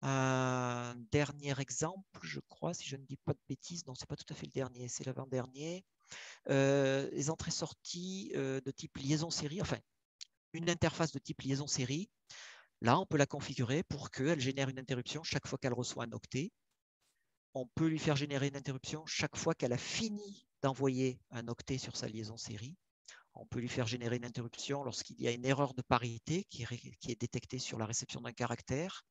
Un dernier exemple, je crois, si je ne dis pas de bêtises, non, ce n'est pas tout à fait le dernier, c'est l'avant-dernier. Les entrées-sorties de type liaison série, enfin, une interface de type liaison série, là, on peut la configurer pour qu'elle génère une interruption chaque fois qu'elle reçoit un octet. On peut lui faire générer une interruption chaque fois qu'elle a fini d'envoyer un octet sur sa liaison série. On peut lui faire générer une interruption lorsqu'il y a une erreur de parité qui est détectée sur la réception d'un caractère.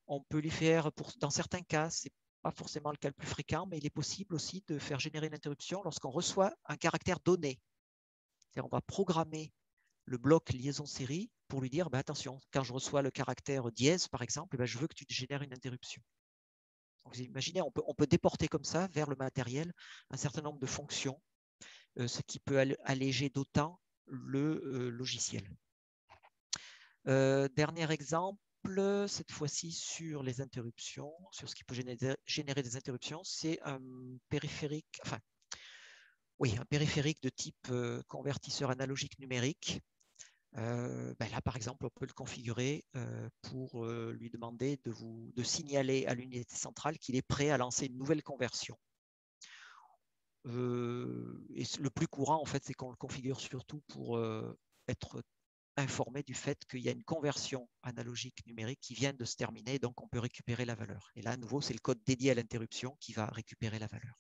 On peut lui faire, dans certains cas, ce n'est pas forcément le cas le plus fréquent, mais il est possible aussi de faire générer une interruption lorsqu'on reçoit un caractère donné. C'est-à-dire on va programmer le bloc liaison série pour lui dire, attention, quand je reçois le caractère dièse, par exemple, je veux que tu génères une interruption. Donc, vous imaginez, on peut déporter comme ça vers le matériel un certain nombre de fonctions, ce qui peut alléger d'autant le logiciel. Dernier exemple, cette fois-ci sur les interruptions, sur ce qui peut générer des interruptions, c'est un périphérique, un périphérique de type convertisseur analogique numérique. Là, par exemple, on peut le configurer pour lui demander de signaler à l'unité centrale qu'il est prêt à lancer une nouvelle conversion. Et le plus courant, en fait, c'est qu'on le configure surtout pour être informé du fait qu'il y a une conversion analogique numérique qui vient de se terminer, donc on peut récupérer la valeur. Et là, à nouveau, c'est le code dédié à l'interruption qui va récupérer la valeur.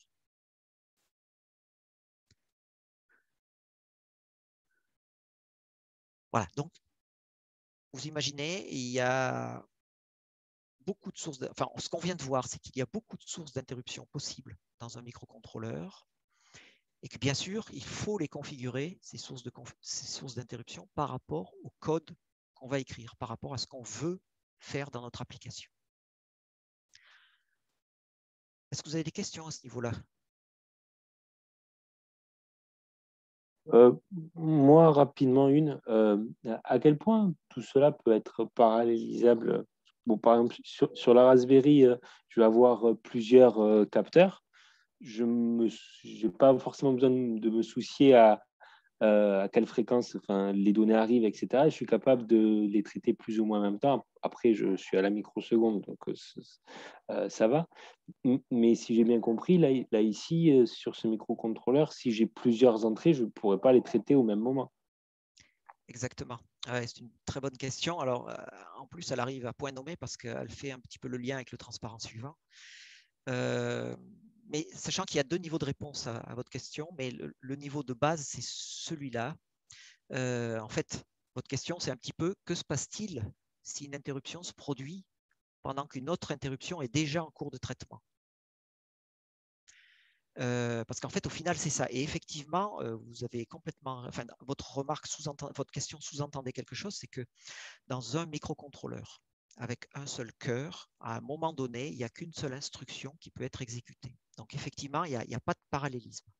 Voilà, donc vous imaginez, il y a beaucoup de sources, ce qu'on vient de voir, c'est qu'il y a beaucoup de sources d'interruption possibles dans un microcontrôleur et que bien sûr, il faut les configurer, ces sources d'interruption, par rapport au code qu'on va écrire, par rapport à ce qu'on veut faire dans notre application. Est-ce que vous avez des questions à ce niveau-là? Moi, rapidement, à quel point tout cela peut être parallélisable? Bon, par exemple, sur la Raspberry, je vais avoir plusieurs capteurs. Je n'ai pas forcément besoin de me soucier à quelle fréquence les données arrivent, etc. Je suis capable de les traiter plus ou moins en même temps. Après, je suis à la microseconde, donc ça va. Mais si j'ai bien compris, là ici, sur ce microcontrôleur, si j'ai plusieurs entrées, je ne pourrais pas les traiter au même moment. Exactement. Ouais, c'est une très bonne question. Alors, en plus, elle arrive à point nommé parce qu'elle fait un petit peu le lien avec le transparent suivant. Mais sachant qu'il y a deux niveaux de réponse à votre question, mais le niveau de base, c'est celui-là. En fait, votre question, c'est un petit peu, que se passe-t-il si une interruption se produit pendant qu'une autre interruption est déjà en cours de traitement? Parce qu'en fait, au final, c'est ça. Et effectivement, vous avez complètement, votre question sous-entendait quelque chose, c'est que dans un microcontrôleur avec un seul cœur, à un moment donné, il n'y a qu'une seule instruction qui peut être exécutée. Donc, effectivement, il n'y a pas de parallélisme.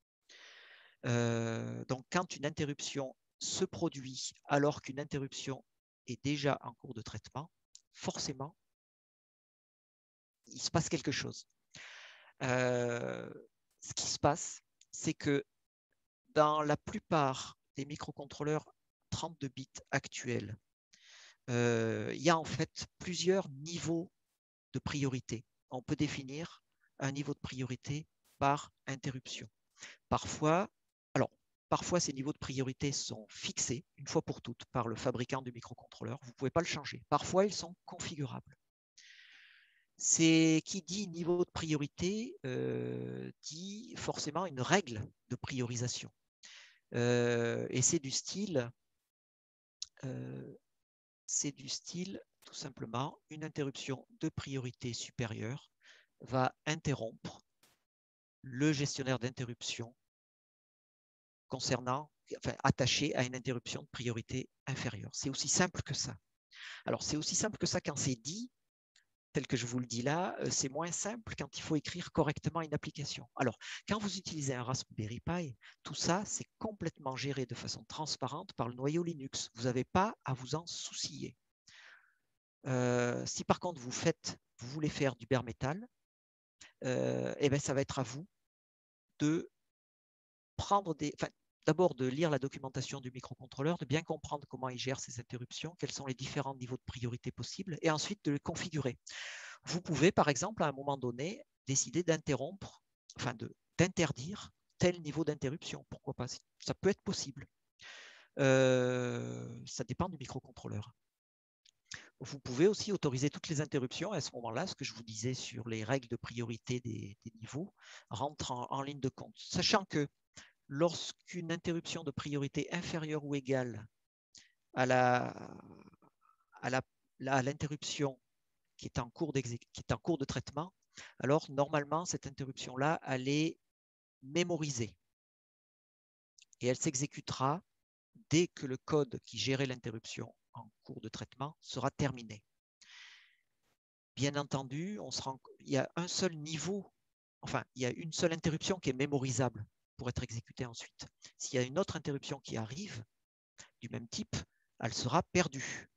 Donc, quand une interruption se produit alors qu'une interruption est déjà en cours de traitement, forcément, il se passe quelque chose. Ce qui se passe, c'est que dans la plupart des microcontrôleurs 32 bits actuels, il y a en fait plusieurs niveaux de priorité. On peut définir un niveau de priorité par interruption. Parfois, ces niveaux de priorité sont fixés une fois pour toutes par le fabricant du microcontrôleur. Vous ne pouvez pas le changer. Parfois, ils sont configurables. Qui dit niveau de priorité dit forcément une règle de priorisation. Et c'est du style, tout simplement, une interruption de priorité supérieure va interrompre le gestionnaire d'interruption attaché à une interruption de priorité inférieure. C'est aussi simple que ça. Alors, c'est aussi simple que ça quand c'est dit, tel que je vous le dis là, c'est moins simple quand il faut écrire correctement une application. Alors, quand vous utilisez un Raspberry Pi, tout ça, c'est complètement géré de façon transparente par le noyau Linux. Vous n'avez pas à vous en soucier. Si par contre vous voulez faire du bare metal, ça va être à vous de prendre d'abord de lire la documentation du microcontrôleur, de bien comprendre comment il gère ses interruptions, quels sont les différents niveaux de priorité possibles, et ensuite de les configurer. Vous pouvez, par exemple, à un moment donné, décider d'interdire tel niveau d'interruption. Pourquoi pas? Ça peut être possible. Ça dépend du microcontrôleur. Vous pouvez aussi autoriser toutes les interruptions. Et à ce moment-là, ce que je vous disais sur les règles de priorité des niveaux rentre en ligne de compte. Sachant que lorsqu'une interruption de priorité inférieure ou égale à l'interruption qui est en cours de traitement, alors normalement, cette interruption-là, elle est mémorisée. Et elle s'exécutera dès que le code qui gérait l'interruption en cours de traitement sera terminé. Bien entendu, il y a un seul niveau, il y a une seule interruption qui est mémorisable pour être exécutée ensuite. S'il y a une autre interruption qui arrive du même type, elle sera perdue.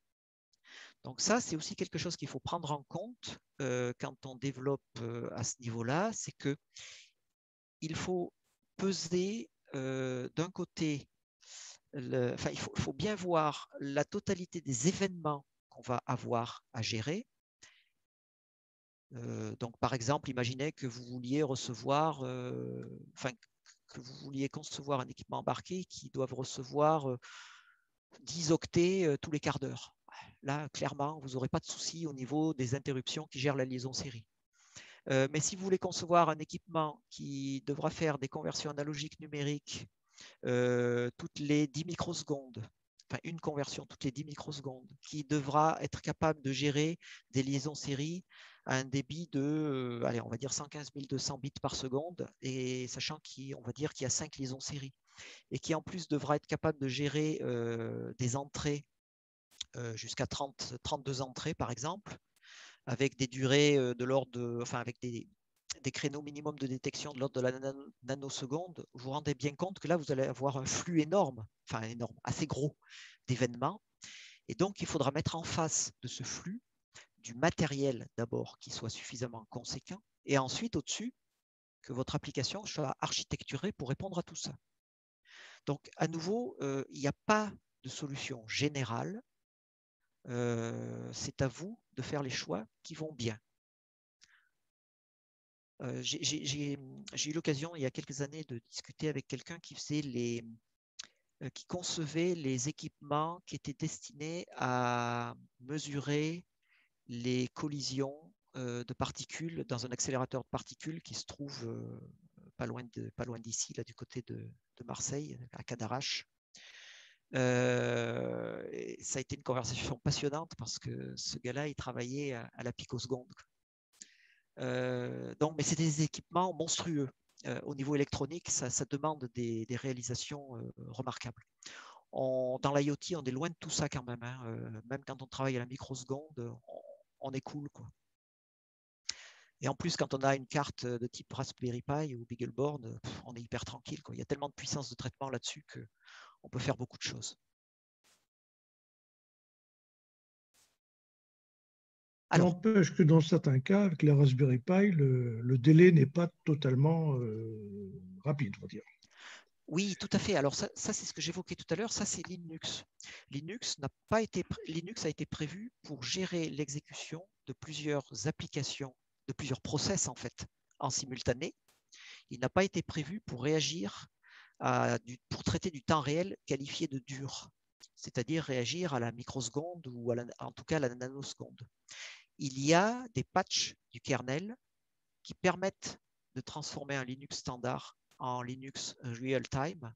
Donc ça, c'est aussi quelque chose qu'il faut prendre en compte quand on développe à ce niveau-là, c'est qu'il faut peser d'un côté, il faut bien voir la totalité des événements qu'on va avoir à gérer. Donc par exemple, imaginez que vous vouliez recevoir, que vous vouliez concevoir un équipement embarqué qui doit recevoir 10 octets tous les quarts d'heure. Là, clairement, vous n'aurez pas de souci au niveau des interruptions qui gèrent la liaison série. Mais si vous voulez concevoir un équipement qui devra faire des conversions analogiques numériques toutes les 10 microsecondes, une conversion toutes les 10 microsecondes, qui devra être capable de gérer des liaisons série à un débit de, on va dire 115 200 bits par seconde, et sachant qu'on va dire qu'il y a 5 liaisons série, et qui en plus devra être capable de gérer des entrées jusqu'à 32 entrées par exemple, avec des durées de l'ordre de, avec des créneaux minimum de détection de l'ordre de la nanoseconde, vous vous rendez bien compte que là, vous allez avoir un flux énorme, assez gros d'événements. Et donc, il faudra mettre en face de ce flux du matériel d'abord qui soit suffisamment conséquent, et ensuite au-dessus, que votre application soit architecturée pour répondre à tout ça. Donc, à nouveau, il n'y a pas de solution générale. C'est à vous de faire les choix qui vont bien. J'ai eu l'occasion il y a quelques années de discuter avec quelqu'un qui qui concevait les équipements qui étaient destinés à mesurer les collisions de particules dans un accélérateur de particules qui se trouve pas loin d'ici, là du côté de Marseille, à Cadarache. Ça a été une conversation passionnante parce que ce gars-là, il travaillait à la picoseconde. Mais c'est des équipements monstrueux. Au niveau électronique, ça demande des réalisations remarquables. Dans l'IoT, on est loin de tout ça quand même. Même quand on travaille à la microseconde, on est cool, quoi. Et en plus, quand on a une carte de type Raspberry Pi ou BeagleBoard, on est hyper tranquille, quoi. Il y a tellement de puissance de traitement là-dessus qu'on peut faire beaucoup de choses. N'empêche que dans certains cas, avec la Raspberry Pi, le délai n'est pas totalement rapide, on va dire. Oui, tout à fait. Alors ça c'est ce que j'évoquais tout à l'heure, ça c'est Linux. Linux a été prévu pour gérer l'exécution de plusieurs applications, de plusieurs process en fait, en simultané. Il n'a pas été prévu pour réagir pour traiter du temps réel qualifié de dur, c'est-à-dire réagir à la microseconde ou en tout cas à la nanoseconde. Il y a des patchs du kernel qui permettent de transformer un Linux standard en Linux real-time.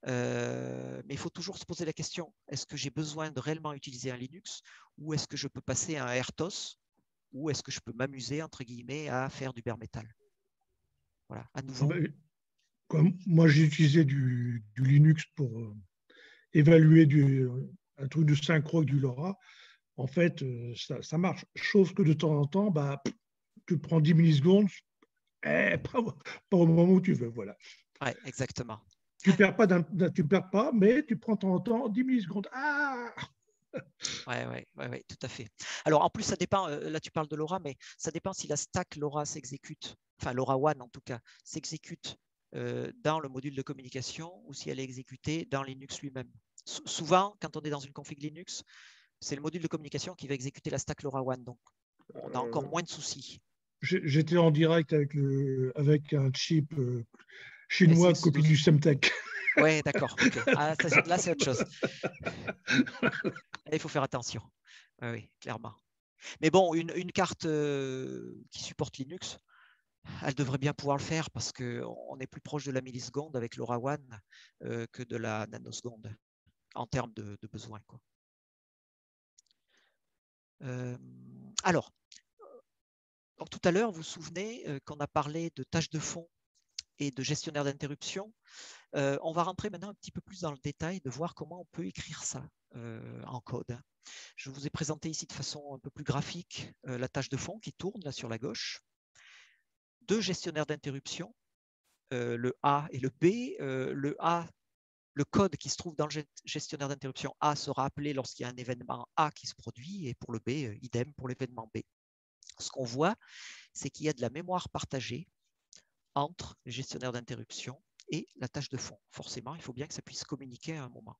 Mais il faut toujours se poser la question, est-ce que j'ai besoin de réellement utiliser un Linux ou est-ce que je peux passer à un RTOS ou est-ce que je peux m'amuser, entre guillemets, à faire du bare metal? Voilà, à nouveau. Comme moi, j'ai utilisé du Linux pour évaluer un truc de synchro avec du LoRa. En fait, ça marche. Chose que de temps en temps, tu prends 10 millisecondes, pas au moment où tu veux. Voilà. Ouais, exactement. Tu perds pas, mais tu prends de temps en temps 10 millisecondes. Ah! Ouais, tout à fait. Alors, en plus, ça dépend, là tu parles de LoRa, mais ça dépend si la stack LoRa s'exécute, enfin LoRaWAN en tout cas, s'exécute dans le module de communication ou si elle est exécutée dans Linux lui-même. Souvent, quand on est dans une config Linux, c'est le module de communication qui va exécuter la stack LoRaWAN, donc on a encore moins de soucis. J'étais en direct avec un chip chinois copie du Semtech. Ouais, d'accord. Okay. Ah, là, c'est autre chose. Il faut faire attention. Oui, clairement. Mais bon, une carte qui supporte Linux, elle devrait bien pouvoir le faire parce qu'on est plus proche de la milliseconde avec LoRaWAN que de la nanoseconde en termes de besoins, quoi. Alors, donc tout à l'heure, vous vous souvenez qu'on a parlé de tâches de fond et de gestionnaire d'interruption. On va rentrer maintenant un petit peu plus dans le détail de voir comment on peut écrire ça en code. Je vous ai présenté ici de façon un peu plus graphique la tâche de fond qui tourne là sur la gauche. Deux gestionnaires d'interruption, le A et le B. Le A, le code qui se trouve dans le gestionnaire d'interruption A sera appelé lorsqu'il y a un événement A qui se produit, et pour le B, idem pour l'événement B. Ce qu'on voit, c'est qu'il y a de la mémoire partagée entre le gestionnaire d'interruption et la tâche de fond. Forcément, il faut bien que ça puisse communiquer à un moment.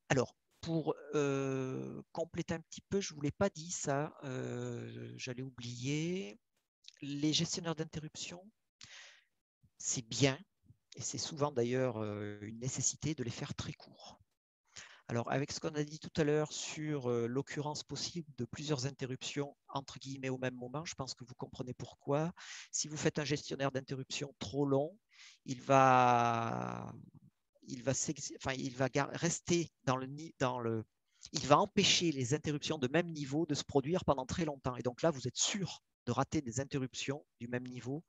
Alors, pour compléter un petit peu, je ne vous l'ai pas dit ça, j'allais oublier. Les gestionnaires d'interruption, c'est bien, et c'est souvent d'ailleurs une nécessité de les faire très courts. Alors, avec ce qu'on a dit tout à l'heure sur l'occurrence possible de plusieurs interruptions entre guillemets au même moment, je pense que vous comprenez pourquoi. Si vous faites un gestionnaire d'interruption trop long, il va rester il va empêcher les interruptions de même niveau de se produire pendant très longtemps. Et donc là, vous êtes sûr de rater des interruptions du même niveau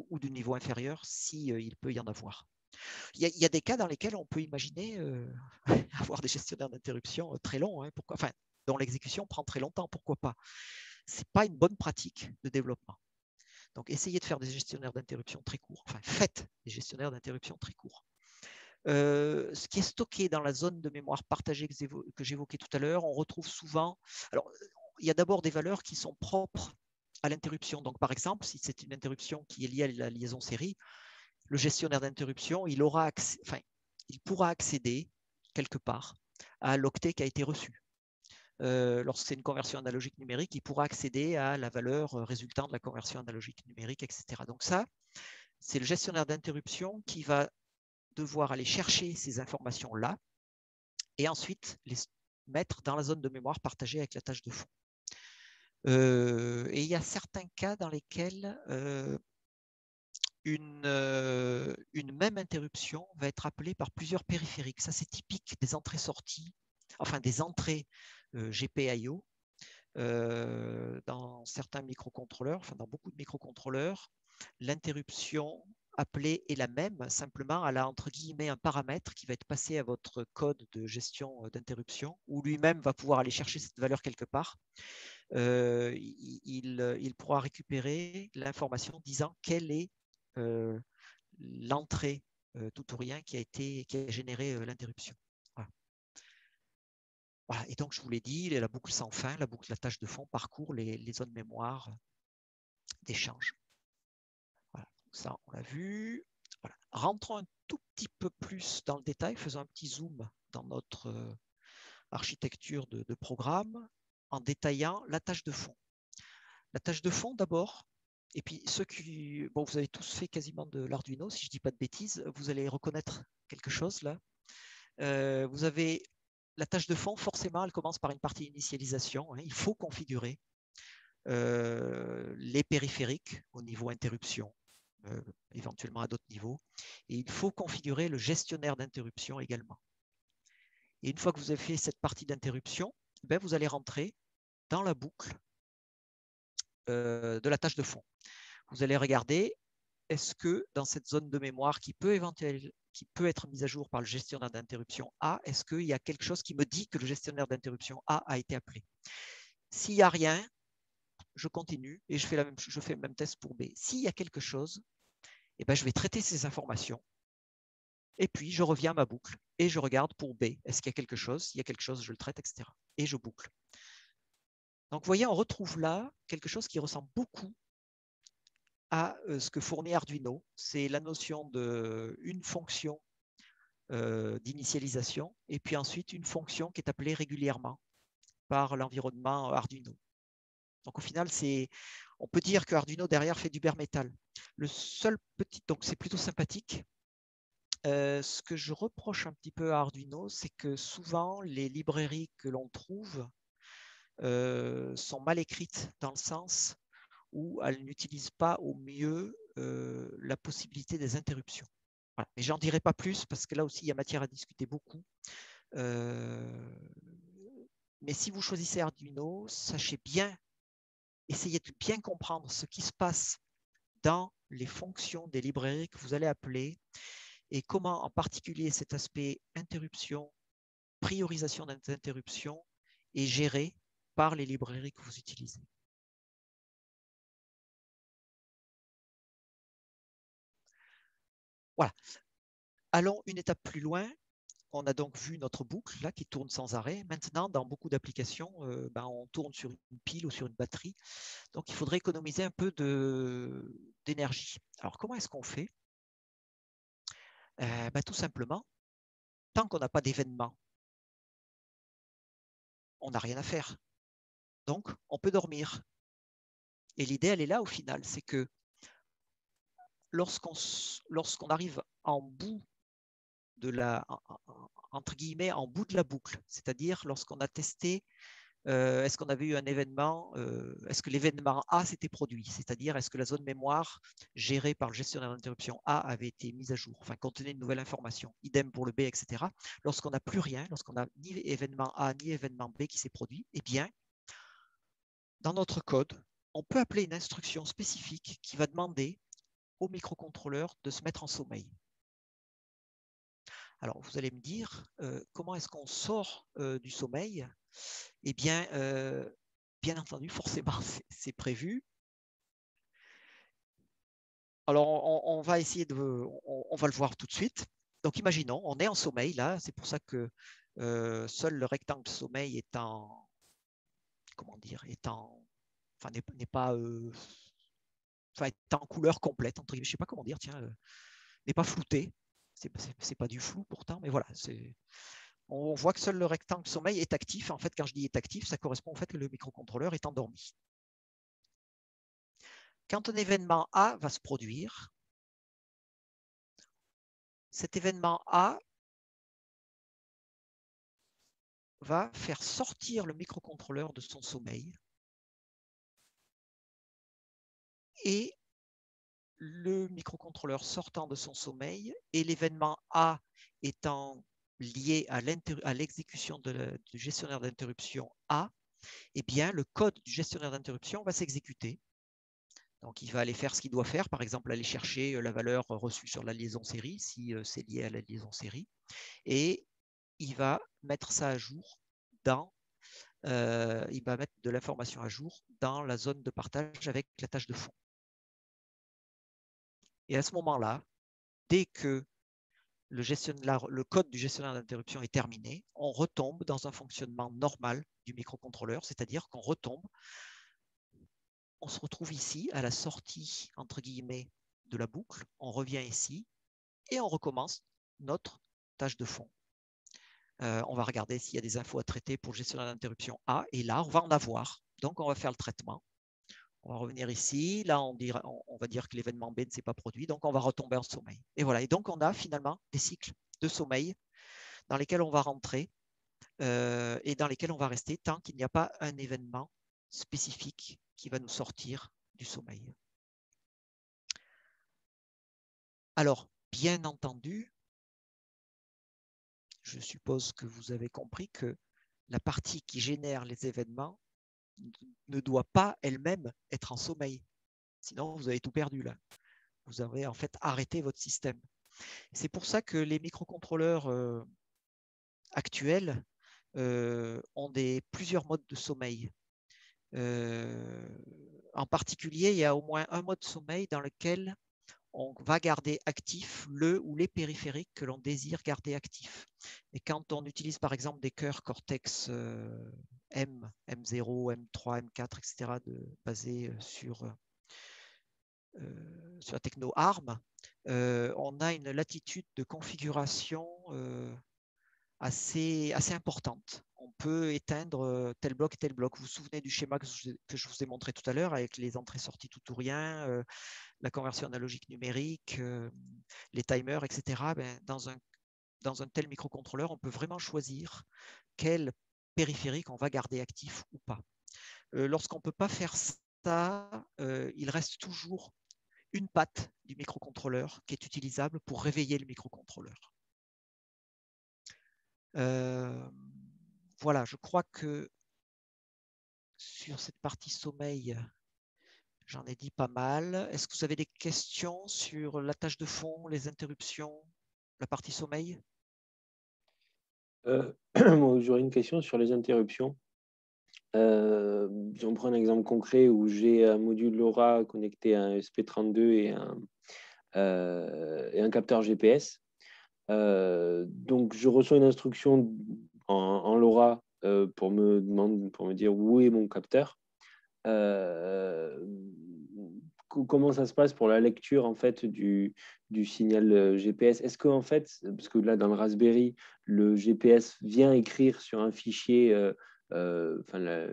ou du niveau inférieur si il peut y en avoir. Il y a des cas dans lesquels on peut imaginer avoir des gestionnaires d'interruption très longs, hein, dont l'exécution prend très longtemps, pourquoi pas. Ce n'est pas une bonne pratique de développement. Donc, essayez de faire des gestionnaires d'interruption très courts. Enfin, faites des gestionnaires d'interruption très courts. Ce qui est stocké dans la zone de mémoire partagée que j'évoquais tout à l'heure, on retrouve souvent... Alors, il y a d'abord des valeurs qui sont propres à l'interruption. Donc, par exemple, si c'est une interruption qui est liée à la liaison série, le gestionnaire d'interruption, il pourra accéder quelque part à l'octet qui a été reçu. Lorsque c'est une conversion analogique numérique, il pourra accéder à la valeur résultant de la conversion analogique numérique, etc. Donc ça, c'est le gestionnaire d'interruption qui va devoir aller chercher ces informations-là et ensuite les mettre dans la zone de mémoire partagée avec la tâche de fond. Et il y a certains cas dans lesquels une même interruption va être appelée par plusieurs périphériques. Ça, c'est typique des entrées-sorties, enfin des entrées GPIO dans certains microcontrôleurs, enfin dans beaucoup de microcontrôleurs. L'interruption appelée est la même, simplement elle a entre guillemets un paramètre qui va être passé à votre code de gestion d'interruption, où lui-même va pouvoir aller chercher cette valeur quelque part. Il pourra récupérer l'information disant quelle est l'entrée tout ou rien qui a généré l'interruption. Voilà. Voilà. Et donc, je vous l'ai dit, la boucle sans fin, la tâche de fond parcourt les zones mémoire d'échange. Voilà. Donc ça, on l'a vu. Voilà. Rentrons un tout petit peu plus dans le détail, faisons un petit zoom dans notre architecture de programme. en détaillant la tâche de fond. La tâche de fond d'abord, et puis ceux qui... Bon, vous avez tous fait quasiment de l'Arduino, si je ne dis pas de bêtises, vous allez reconnaître quelque chose là. Vous avez la tâche de fond, forcément, elle commence par une partie initialisation. Hein. Il faut configurer les périphériques au niveau interruption, éventuellement à d'autres niveaux. Et il faut configurer le gestionnaire d'interruption également. Et une fois que vous avez fait cette partie d'interruption, ben vous allez rentrer dans la boucle de la tâche de fond. Vous allez regarder, est-ce que dans cette zone de mémoire qui peut être mise à jour par le gestionnaire d'interruption A, est-ce qu'il y a quelque chose qui me dit que le gestionnaire d'interruption A été appelé? S'il n'y a rien, je continue et je fais le même test pour B. S'il y a quelque chose, eh ben, je vais traiter ces informations et puis je reviens à ma boucle et je regarde pour B. Est-ce qu'il y a quelque chose? S'il y a quelque chose, je le traite, etc. Et je boucle. Donc, vous voyez, on retrouve là quelque chose qui ressemble beaucoup à ce que fournit Arduino. C'est la notion d'une fonction d'initialisation et puis ensuite une fonction qui est appelée régulièrement par l'environnement Arduino. Donc, au final, on peut dire que Arduino derrière fait du bare metal. Le seul petit, donc c'est plutôt sympathique. Ce que je reproche un petit peu à Arduino, c'est que souvent les librairies que l'on trouve sont mal écrites dans le sens où elles n'utilisent pas au mieux la possibilité des interruptions. Voilà. Mais j'en dirai pas plus parce que là aussi il y a matière à discuter beaucoup. Mais si vous choisissez Arduino, sachez bien, essayez de bien comprendre ce qui se passe dans les fonctions des librairies que vous allez appeler et comment en particulier cet aspect interruption, priorisation d'interruption est géré par les librairies que vous utilisez. Voilà. Allons une étape plus loin. On a donc vu notre boucle là, qui tourne sans arrêt. Maintenant, dans beaucoup d'applications, on tourne sur une pile ou sur une batterie. Donc, il faudrait économiser un peu d'énergie. Alors, comment est-ce qu'on fait? Tout simplement, tant qu'on n'a pas d'événement, on n'a rien à faire. Donc, on peut dormir. Et l'idée, elle est là au final, c'est que lorsqu'on arrive en bout de entre guillemets, en bout de la boucle, c'est-à-dire lorsqu'on a testé, est-ce qu'on avait eu un événement, est-ce que l'événement A s'était produit, c'est-à-dire est-ce que la zone mémoire gérée par le gestionnaire d'interruption A avait été mise à jour, enfin contenait une nouvelle information, idem pour le B, etc. Lorsqu'on n'a plus rien, lorsqu'on n'a ni événement A ni événement B qui s'est produit, eh bien, dans notre code, on peut appeler une instruction spécifique qui va demander au microcontrôleur de se mettre en sommeil. Alors, vous allez me dire, comment est-ce qu'on sort du sommeil? Eh bien, bien entendu, forcément, c'est prévu. Alors, on va essayer on va le voir tout de suite. Donc, imaginons, on est en sommeil, là. C'est pour ça que seul le rectangle sommeil est en, comment dire, enfin, n'est pas, enfin, est en couleur complète, entre guillemets. Je ne sais pas comment dire, tiens, n'est pas flouté. C'est pas du flou pourtant, mais voilà, on voit que seul le rectangle sommeil est actif. En fait, quand je dis est actif, ça correspond au fait que le microcontrôleur est endormi. Quand un événement A va se produire, cet événement A va faire sortir le microcontrôleur de son sommeil et le microcontrôleur sortant de son sommeil et l'événement A étant lié à l'exécution du gestionnaire d'interruption A, eh bien, le code du gestionnaire d'interruption va s'exécuter. Donc, il va aller faire ce qu'il doit faire, par exemple, aller chercher la valeur reçue sur la liaison série, si c'est lié à la liaison série, et il va mettre ça à jour il va mettre de l'information à jour dans la zone de partage avec la tâche de fond. Et à ce moment-là, dès que le code du gestionnaire d'interruption est terminé, on retombe dans un fonctionnement normal du microcontrôleur, c'est-à-dire qu'on se retrouve ici à la sortie, entre guillemets, de la boucle, on revient ici et on recommence notre tâche de fond. On va regarder s'il y a des infos à traiter pour le gestionnaire d'interruption A. Et là, on va en avoir. Donc, on va faire le traitement. On va revenir ici. Là, on va dire que l'événement B ne s'est pas produit. Donc, on va retomber en sommeil. Et voilà. Et donc, on a finalement des cycles de sommeil dans lesquels on va rentrer et dans lesquels on va rester tant qu'il n'y a pas un événement spécifique qui va nous sortir du sommeil. Alors, bien entendu, je suppose que vous avez compris que la partie qui génère les événements ne doit pas elle-même être en sommeil. Sinon, vous avez tout perdu là. Vous avez en fait arrêté votre système. C'est pour ça que les microcontrôleurs actuels ont plusieurs modes de sommeil. En particulier, il y a au moins un mode de sommeil dans lequel on va garder actif le ou les périphériques que l'on désire garder actifs. Et quand on utilise par exemple des cœurs Cortex M, M0, M3, M4, etc., basés sur la techno ARM, on a une latitude de configuration assez importante. On peut éteindre tel bloc et tel bloc. Vous vous souvenez du schéma que je vous ai montré tout à l'heure avec les entrées-sorties tout ou rien, la conversion analogique numérique, les timers, etc. Dans un tel microcontrôleur, on peut vraiment choisir quel périphérique on va garder actif ou pas. Lorsqu'on ne peut pas faire ça, il reste toujours une patte du microcontrôleur qui est utilisable pour réveiller le microcontrôleur. Voilà, je crois que sur cette partie sommeil, j'en ai dit pas mal. Est-ce que vous avez des questions sur la tâche de fond, les interruptions, la partie sommeil? J'aurais une question sur les interruptions. Si on prend un exemple concret où j'ai un module LoRa connecté à un ESP32 et un capteur GPS. Donc, je reçois une instruction en LoRa pour me dire où est mon capteur. Comment ça se passe pour la lecture en fait du signal GPS? Est-ce que en fait, parce que là dans le Raspberry, le GPS vient écrire sur un fichier la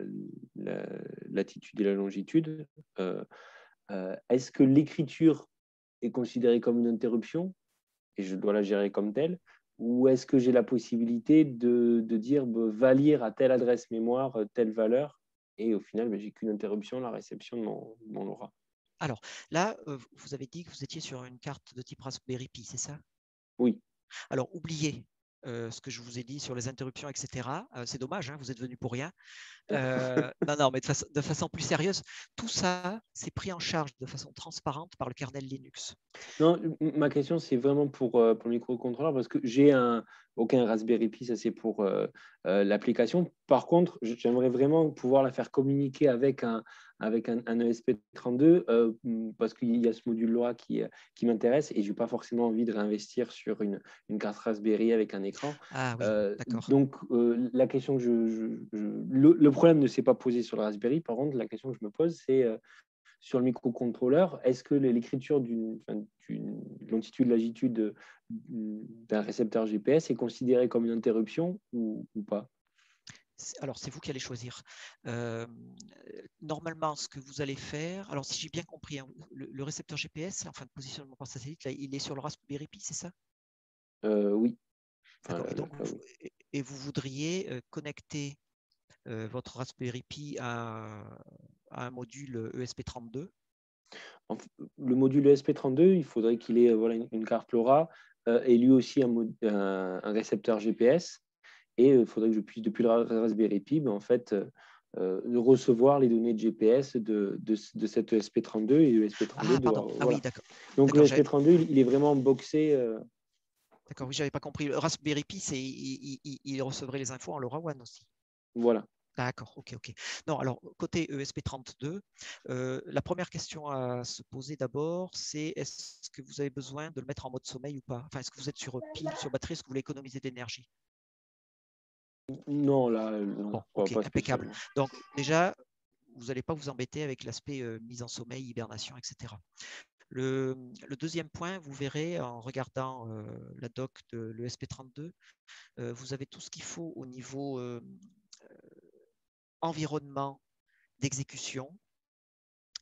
latitude et la longitude, est-ce que l'écriture est considérée comme une interruption et je dois la gérer comme telle, ou est-ce que j'ai la possibilité de dire va lire à telle adresse mémoire telle valeur et au final j'ai qu'une interruption, la réception de mon LoRa? Alors là, vous avez dit que vous étiez sur une carte de type Raspberry Pi, c'est ça? Oui. Alors oubliez ce que je vous ai dit sur les interruptions, etc. C'est dommage, hein, vous êtes venu pour rien. Non, mais de façon plus sérieuse, tout ça, c'est pris en charge de façon transparente par le kernel Linux. Non, ma question, c'est vraiment pour le microcontrôleur parce que j'ai aucun Raspberry Pi, ça c'est pour l'application. Par contre, j'aimerais vraiment pouvoir la faire communiquer avec un ESP32 parce qu'il y a ce module LoRa qui m'intéresse et je n'ai pas forcément envie de réinvestir sur une carte Raspberry avec un écran. Ah oui, d'accord. Donc, la question que le problème ne s'est pas posé sur le Raspberry. Par contre, la question que je me pose, c'est sur le microcontrôleur, est-ce que l'écriture d'une longitude-latitude d'un récepteur GPS est considérée comme une interruption ou pas? Alors, c'est vous qui allez choisir. Normalement, ce que vous allez faire, alors si j'ai bien compris, hein, le récepteur GPS, enfin, de positionnement par satellite, là, il est sur le Raspberry Pi, c'est ça? Oui. D'accord. Et vous voudriez connecter votre Raspberry Pi à un module ESP32? Le module ESP32, il faudrait qu'il ait une carte LoRa et lui aussi un récepteur GPS. Et il faudrait que je puisse, depuis le Raspberry Pi, en fait, recevoir les données de GPS de cette ESP32 et l'ESP32 doit. Ah oui, d'accord. Donc l'ESP32, il est vraiment boxé. D'accord, oui, j'avais pas compris. Le Raspberry Pi, il recevrait les infos en LoRaWAN aussi. Voilà. D'accord, ok. Non, alors côté ESP32, la première question à se poser d'abord, c'est est-ce que vous avez besoin de le mettre en mode sommeil ou pas? Enfin, est-ce que vous êtes sur pile, sur batterie, est-ce que vous voulez économiser d'énergie? Non, là, non. Bon, ok, impeccable. Donc déjà, vous n'allez pas vous embêter avec l'aspect mise en sommeil, hibernation, etc. Le deuxième point, vous verrez en regardant la doc de l'ESP32, vous avez tout ce qu'il faut au niveau environnement d'exécution.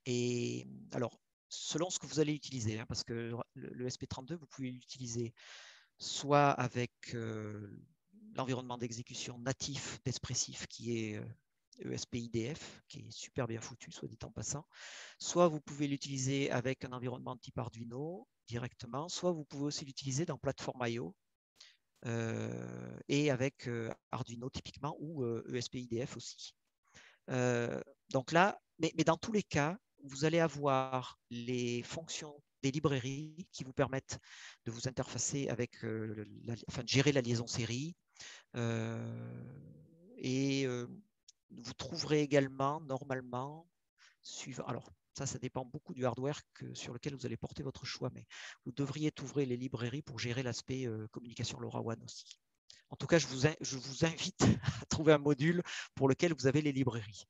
Et alors, selon ce que vous allez utiliser, hein, parce que le SP32, vous pouvez l'utiliser soit avec l'environnement d'exécution natif d'Espressif qui est ESP-IDF, qui est super bien foutu, soit dit en passant, soit vous pouvez l'utiliser avec un environnement de type Arduino directement, soit vous pouvez aussi l'utiliser dans Platform.io et avec Arduino typiquement ou ESP-IDF aussi. Donc là, mais dans tous les cas, vous allez avoir les fonctions des librairies qui vous permettent de vous interfacer avec, de gérer la liaison série. Et vous trouverez également, normalement, suivant. Alors, ça dépend beaucoup du hardware sur lequel vous allez porter votre choix, mais vous devriez trouver les librairies pour gérer l'aspect communication LoRaWAN aussi. En tout cas, je vous invite à trouver un module pour lequel vous avez les librairies.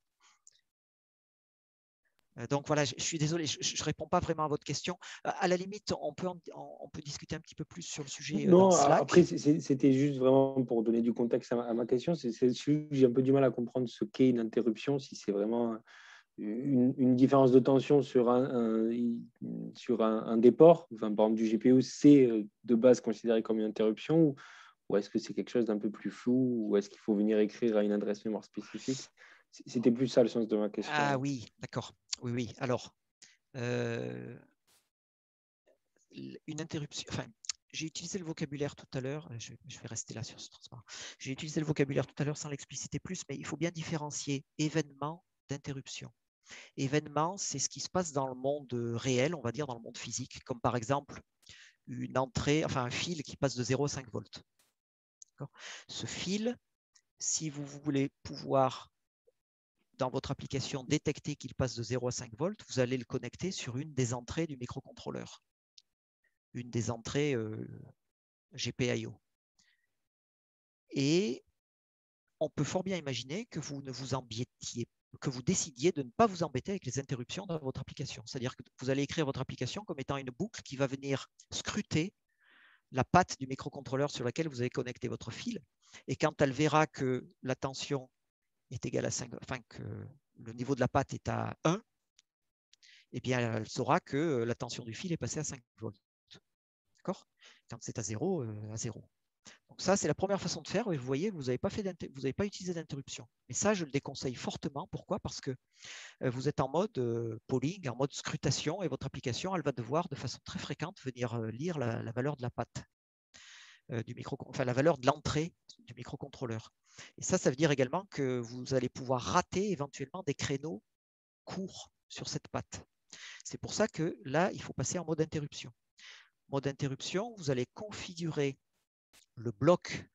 Donc voilà, je suis désolé, je ne réponds pas vraiment à votre question. À la limite, on peut discuter un petit peu plus sur le sujet dans Slack. Après, c'était juste vraiment pour donner du contexte à ma question. J'ai un peu du mal à comprendre ce qu'est une interruption, si c'est vraiment une différence de tension sur un des ports. Enfin, par exemple, du GPU, c'est de base considéré comme une interruption, ou est-ce que c'est quelque chose d'un peu plus flou, ou est-ce qu'il faut venir écrire à une adresse mémoire spécifique? C'était plus ça le sens de ma question. Ah oui, d'accord. Oui. Alors, une interruption. Enfin, j'ai utilisé le vocabulaire tout à l'heure. Je vais rester là sur ce transparent. J'ai utilisé le vocabulaire tout à l'heure sans l'expliciter plus, mais il faut bien différencier événement d'interruption. Événement, c'est ce qui se passe dans le monde réel, on va dire dans le monde physique, comme par exemple une entrée, enfin un fil qui passe de 0 à 5 volts. Ce fil, si vous voulez pouvoir dans votre application détecter qu'il passe de 0 à 5 volts, vous allez le connecter sur une des entrées du microcontrôleur, une des entrées GPIO. Et on peut fort bien imaginer que vous ne vous embêtiez, que vous décidiez de ne pas vous embêter avec les interruptions dans votre application. C'est-à-dire que vous allez écrire votre application comme étant une boucle qui va venir scruter la patte du microcontrôleur sur laquelle vous avez connecté votre fil. Et quand elle verra que la tension est égale à 5, enfin que le niveau de la patte est à 1, eh bien, elle saura que la tension du fil est passée à 5 volts. D'accord? Quand c'est à 0, à 0. Donc ça, c'est la première façon de faire. Et vous voyez, vous n'avez pas utilisé d'interruption. Mais ça, je le déconseille fortement. Pourquoi? Parce que vous êtes en mode polling, en mode scrutation, et votre application, elle va devoir de façon très fréquente venir lire la valeur de la patte du enfin la valeur de l'entrée du microcontrôleur. Et ça veut dire également que vous allez pouvoir rater éventuellement des créneaux courts sur cette patte. C'est pour ça que là, il faut passer en mode interruption. Mode interruption, vous allez configurer le bloc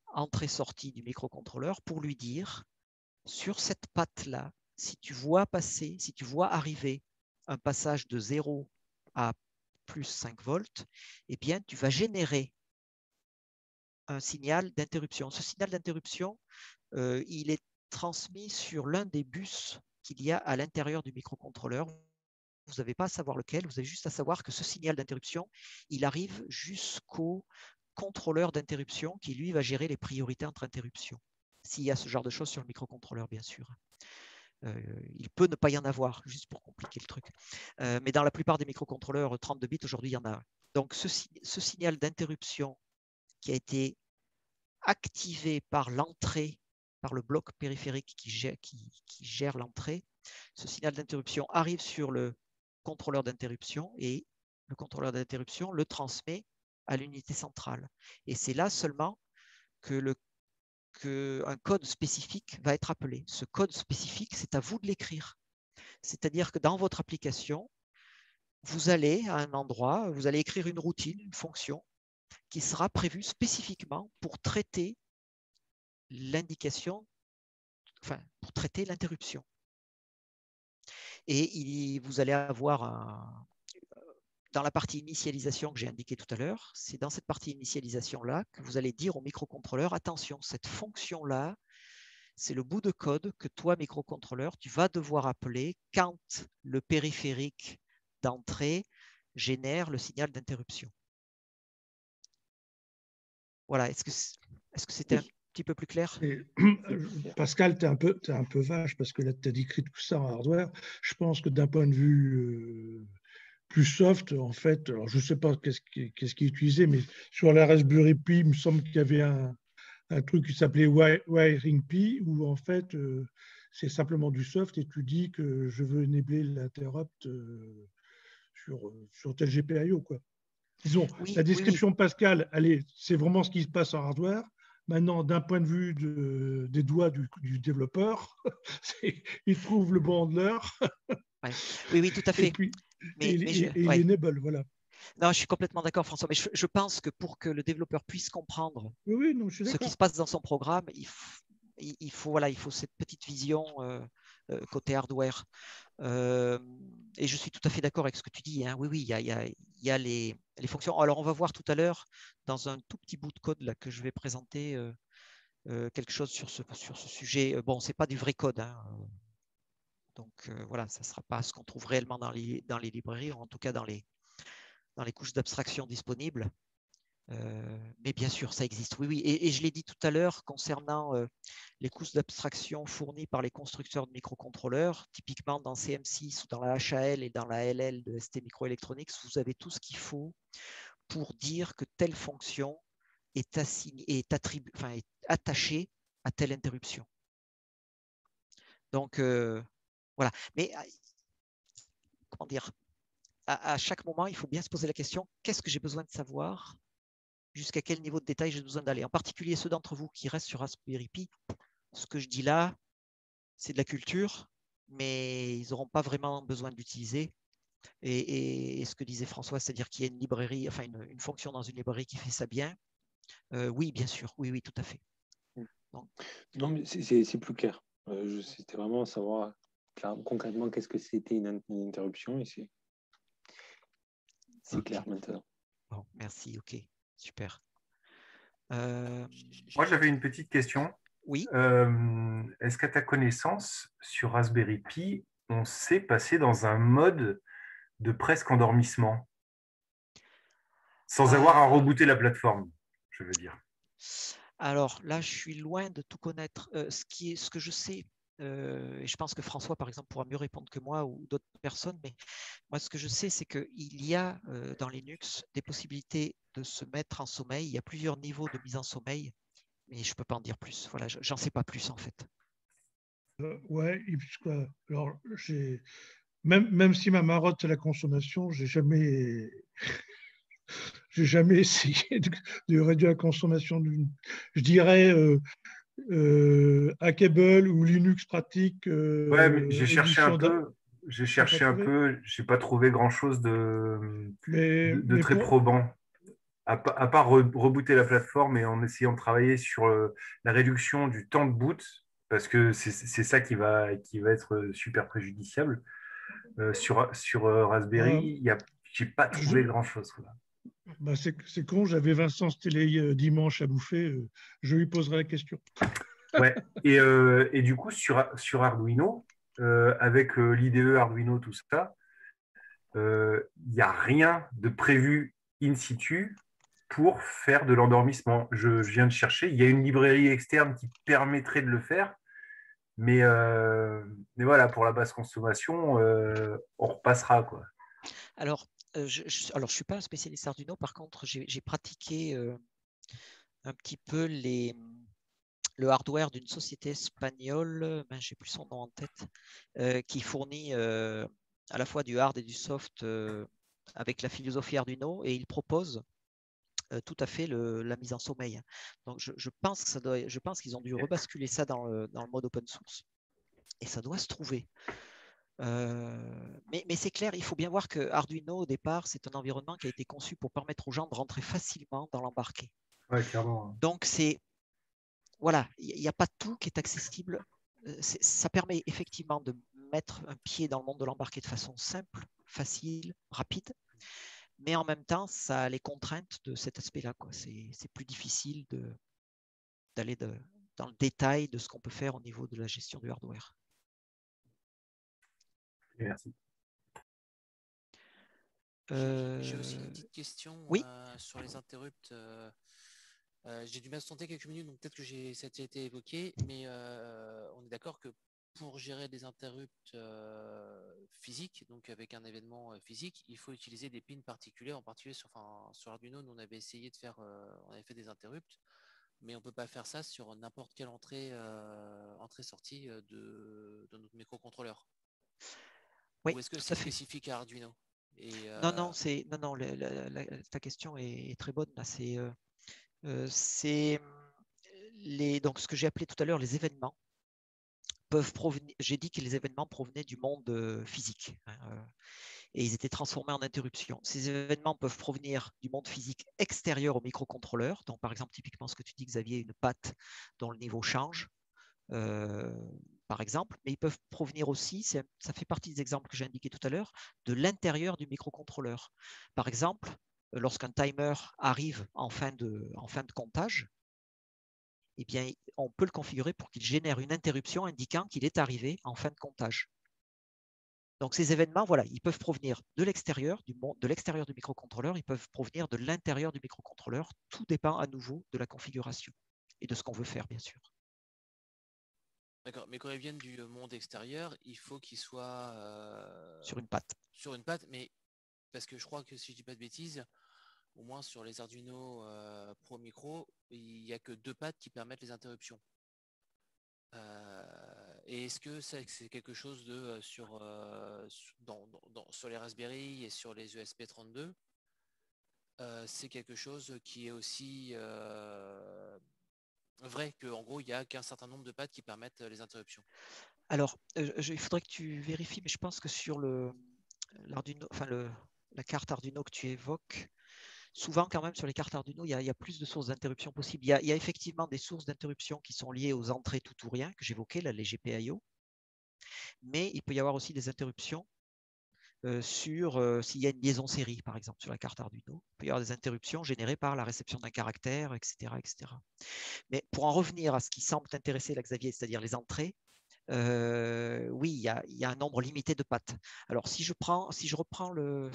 entrée-sortie du microcontrôleur pour lui dire, sur cette patte-là, si tu vois arriver un passage de 0 à plus 5 volts, eh bien, tu vas générer un signal d'interruption. Ce signal d'interruption, il est transmis sur l'un des bus qu'il y a à l'intérieur du microcontrôleur. Vous n'avez pas à savoir lequel, vous avez juste à savoir que ce signal d'interruption, il arrive jusqu'au contrôleur d'interruption qui, lui, va gérer les priorités entre interruptions. S'il y a ce genre de choses sur le microcontrôleur, bien sûr. Il peut ne pas y en avoir, juste pour compliquer le truc. Mais dans la plupart des microcontrôleurs 32 bits, aujourd'hui, il y en a un. Donc, ce signal d'interruption qui a été activé par l'entrée, par le bloc périphérique qui gère l'entrée, ce signal d'interruption arrive sur le contrôleur d'interruption et le contrôleur d'interruption le transmet à l'unité centrale. Et c'est là seulement que un code spécifique va être appelé. Ce code spécifique, c'est à vous de l'écrire. C'est-à-dire que dans votre application, vous allez à un endroit, vous allez écrire une routine, une fonction, qui sera prévue spécifiquement pour traiter l'indication, enfin, pour traiter l'interruption. Et vous allez avoir dans la partie initialisation que j'ai indiquée tout à l'heure, c'est dans cette partie initialisation-là que vous allez dire au microcontrôleur, attention, cette fonction-là, c'est le bout de code que toi, microcontrôleur, tu vas devoir appeler quand le périphérique d'entrée génère le signal d'interruption. Voilà, est-ce que c'était un petit peu plus clair? Pascal, tu es un peu vache parce que là, tu as décrit tout ça en hardware. Je pense que d'un point de vue plus soft, en fait, alors je ne sais pas qu'est-ce qui est utilisé, mais sur la Raspberry Pi, il me semble qu'il y avait un truc qui s'appelait Wiring Pi, où en fait, c'est simplement du soft et tu dis que je veux enabler l'interrupt sur tel GPIO, quoi. Disons, Oui, la oui, oui. description de Pascal, allez, c'est vraiment ce qui se passe en hardware. Maintenant, d'un point de vue des doigts du développeur, il trouve le bon handler Ouais. Oui, oui, tout à et fait. puis Mais il ouais. enable, voilà. Non, je suis complètement d'accord, François. Mais je pense que pour que le développeur puisse comprendre Oui, oui, non, je suis ce qui d'accord. se passe dans son programme, il faut cette petite vision côté hardware. Et je suis tout à fait d'accord avec ce que tu dis. Hein. Oui, oui, il y a les fonctions. Alors, on va voir tout à l'heure, dans un tout petit bout de code là, que je vais présenter, quelque chose sur ce sujet. Bon, ce n'est pas du vrai code. Hein. Donc, voilà, ça ne sera pas ce qu'on trouve réellement dans les librairies, ou en tout cas dans les couches d'abstraction disponibles. Mais bien sûr, ça existe. Oui, oui. Et je l'ai dit tout à l'heure concernant les couches d'abstraction fournies par les constructeurs de microcontrôleurs. Typiquement, dans CM6 ou dans la HAL et dans la LL de ST Microelectronics, vous avez tout ce qu'il faut pour dire que telle fonction est attachée à telle interruption. Donc, voilà. Mais comment dire, à chaque moment, il faut bien se poser la question, qu'est-ce que j'ai besoin de savoir? Jusqu'à quel niveau de détail j'ai besoin d'aller. En particulier ceux d'entre vous qui restent sur Raspberry Pi, ce que je dis là, c'est de la culture, mais ils n'auront pas vraiment besoin de l'utiliser. Et ce que disait François, c'est-à-dire qu'il y a une librairie, enfin une fonction dans une librairie qui fait ça bien. Oui, bien sûr, oui, oui, tout à fait. Donc, non, mais c'est plus clair. C'était vraiment savoir concrètement qu'est-ce que c'était une interruption et c'est okay. Clair maintenant. Bon, merci, ok, super. Moi, j'avais une petite question. Oui. Est-ce qu'à ta connaissance, sur Raspberry Pi, on sait passer dans un mode de presque endormissement sans avoir à rebooter la plateforme, je veux dire? Alors là, je suis loin de tout connaître. Ce que je sais, et je pense que François, par exemple, pourra mieux répondre que moi ou d'autres personnes, mais moi, ce que je sais, c'est qu'il y a dans Linux des possibilités de se mettre en sommeil. Il y a plusieurs niveaux de mise en sommeil, mais je ne peux pas en dire plus. Voilà, j'en sais pas plus en fait. Ouais, alors même si ma marotte c'est la consommation, j'ai jamais essayé de réduire la consommation d'une. Je dirais Hackable ou Linux pratique. Ouais, mais j'ai cherché un peu. J'ai cherché un peu. J'ai pas trouvé grand-chose de très probant. À part rebooter la plateforme et en essayant de travailler sur la réduction du temps de boot, parce que c'est ça qui va être super préjudiciable. Sur Raspberry, j'ai pas trouvé grand-chose. Bah c'est con, j'avais Vincent Stellé dimanche à bouffer, je lui poserai la question. Ouais, et du coup, sur Arduino, avec l'IDE Arduino, tout ça, il n'y a rien de prévu in situ pour faire de l'endormissement. Je viens de chercher, il y a une librairie externe qui permettrait de le faire, mais voilà, pour la basse consommation, on repassera, quoi. Alors, je suis pas un spécialiste Arduino, par contre, j'ai pratiqué un petit peu le hardware d'une société espagnole, je n'ai plus son nom en tête, qui fournit à la fois du hard et du soft avec la philosophie Arduino, et il propose tout à fait la mise en sommeil. Donc je pense qu'ils ont dû rebasculer ça dans le mode open source, et ça doit se trouver. Mais c'est clair, il faut bien voir que Arduino au départ, c'est un environnement qui a été conçu pour permettre aux gens de rentrer facilement dans l'embarqué. Ouais, clairement. Donc voilà, il n'y a pas tout qui est accessible. Ça permet effectivement de mettre un pied dans le monde de l'embarqué de façon simple, facile, rapide, mais en même temps, ça a les contraintes de cet aspect-là. C'est plus difficile d'aller dans le détail de ce qu'on peut faire au niveau de la gestion du hardware. Merci. J'ai aussi une petite question Oui. sur les interrupts. J'ai dû m'absenter quelques minutes, donc peut-être que ça a été évoqué, mais on est d'accord que pour gérer des interrupts physiques, donc avec un événement physique, il faut utiliser des pins particuliers, en particulier sur Arduino. Nous, on avait essayé de faire, on avait fait des interrupts, mais on ne peut pas faire ça sur n'importe quelle entrée-sortie de notre microcontrôleur. Oui, Ou est-ce que tout c'est à fait. spécifique à Arduino? Non, ta question est très bonne. Là, c'est donc ce que j'ai appelé tout à l'heure les événements peuvent provenir. J'ai dit que les événements provenaient du monde physique et ils étaient transformés en interruptions. Ces événements peuvent provenir du monde physique extérieur au microcontrôleur. Donc, par exemple, typiquement ce que tu dis, Xavier, une patte dont le niveau change. Par exemple, mais ils peuvent provenir aussi, ça fait partie des exemples que j'ai indiqués tout à l'heure, de l'intérieur du microcontrôleur. Par exemple, lorsqu'un timer arrive en fin de comptage, eh bien, on peut le configurer pour qu'il génère une interruption indiquant qu'il est arrivé en fin de comptage. Donc ces événements, voilà, ils peuvent provenir de l'extérieur, de l'extérieur du microcontrôleur, ils peuvent provenir de l'intérieur du microcontrôleur. Tout dépend à nouveau de la configuration et de ce qu'on veut faire, bien sûr. D'accord, mais quand ils viennent du monde extérieur, il faut qu'ils soient sur une patte. Sur une patte, mais parce que je crois que si je dis pas de bêtises, au moins sur les Arduino Pro Micro, il n'y a que 2 pattes qui permettent les interruptions. Et est-ce que c'est quelque chose de sur les Raspberry et sur les ESP32, c'est quelque chose qui est aussi vrai qu'en gros il n'y a qu'un certain nombre de pattes qui permettent les interruptions? Alors, il faudrait que tu vérifies, mais je pense que sur l'Arduino, enfin la carte Arduino que tu évoques, souvent quand même sur les cartes Arduino, il y a plus de sources d'interruption possibles. Il y a effectivement des sources d'interruption qui sont liées aux entrées tout ou rien que j'évoquais, là, les GPIO, mais il peut y avoir aussi des interruptions s'il y a une liaison série, par exemple, sur la carte Arduino. Il peut y avoir des interruptions générées par la réception d'un caractère, etc., etc. Mais pour en revenir à ce qui semble t'intéresser, là, Xavier, c'est-à-dire les entrées, oui, il y a un nombre limité de pattes. Alors, si je reprends le...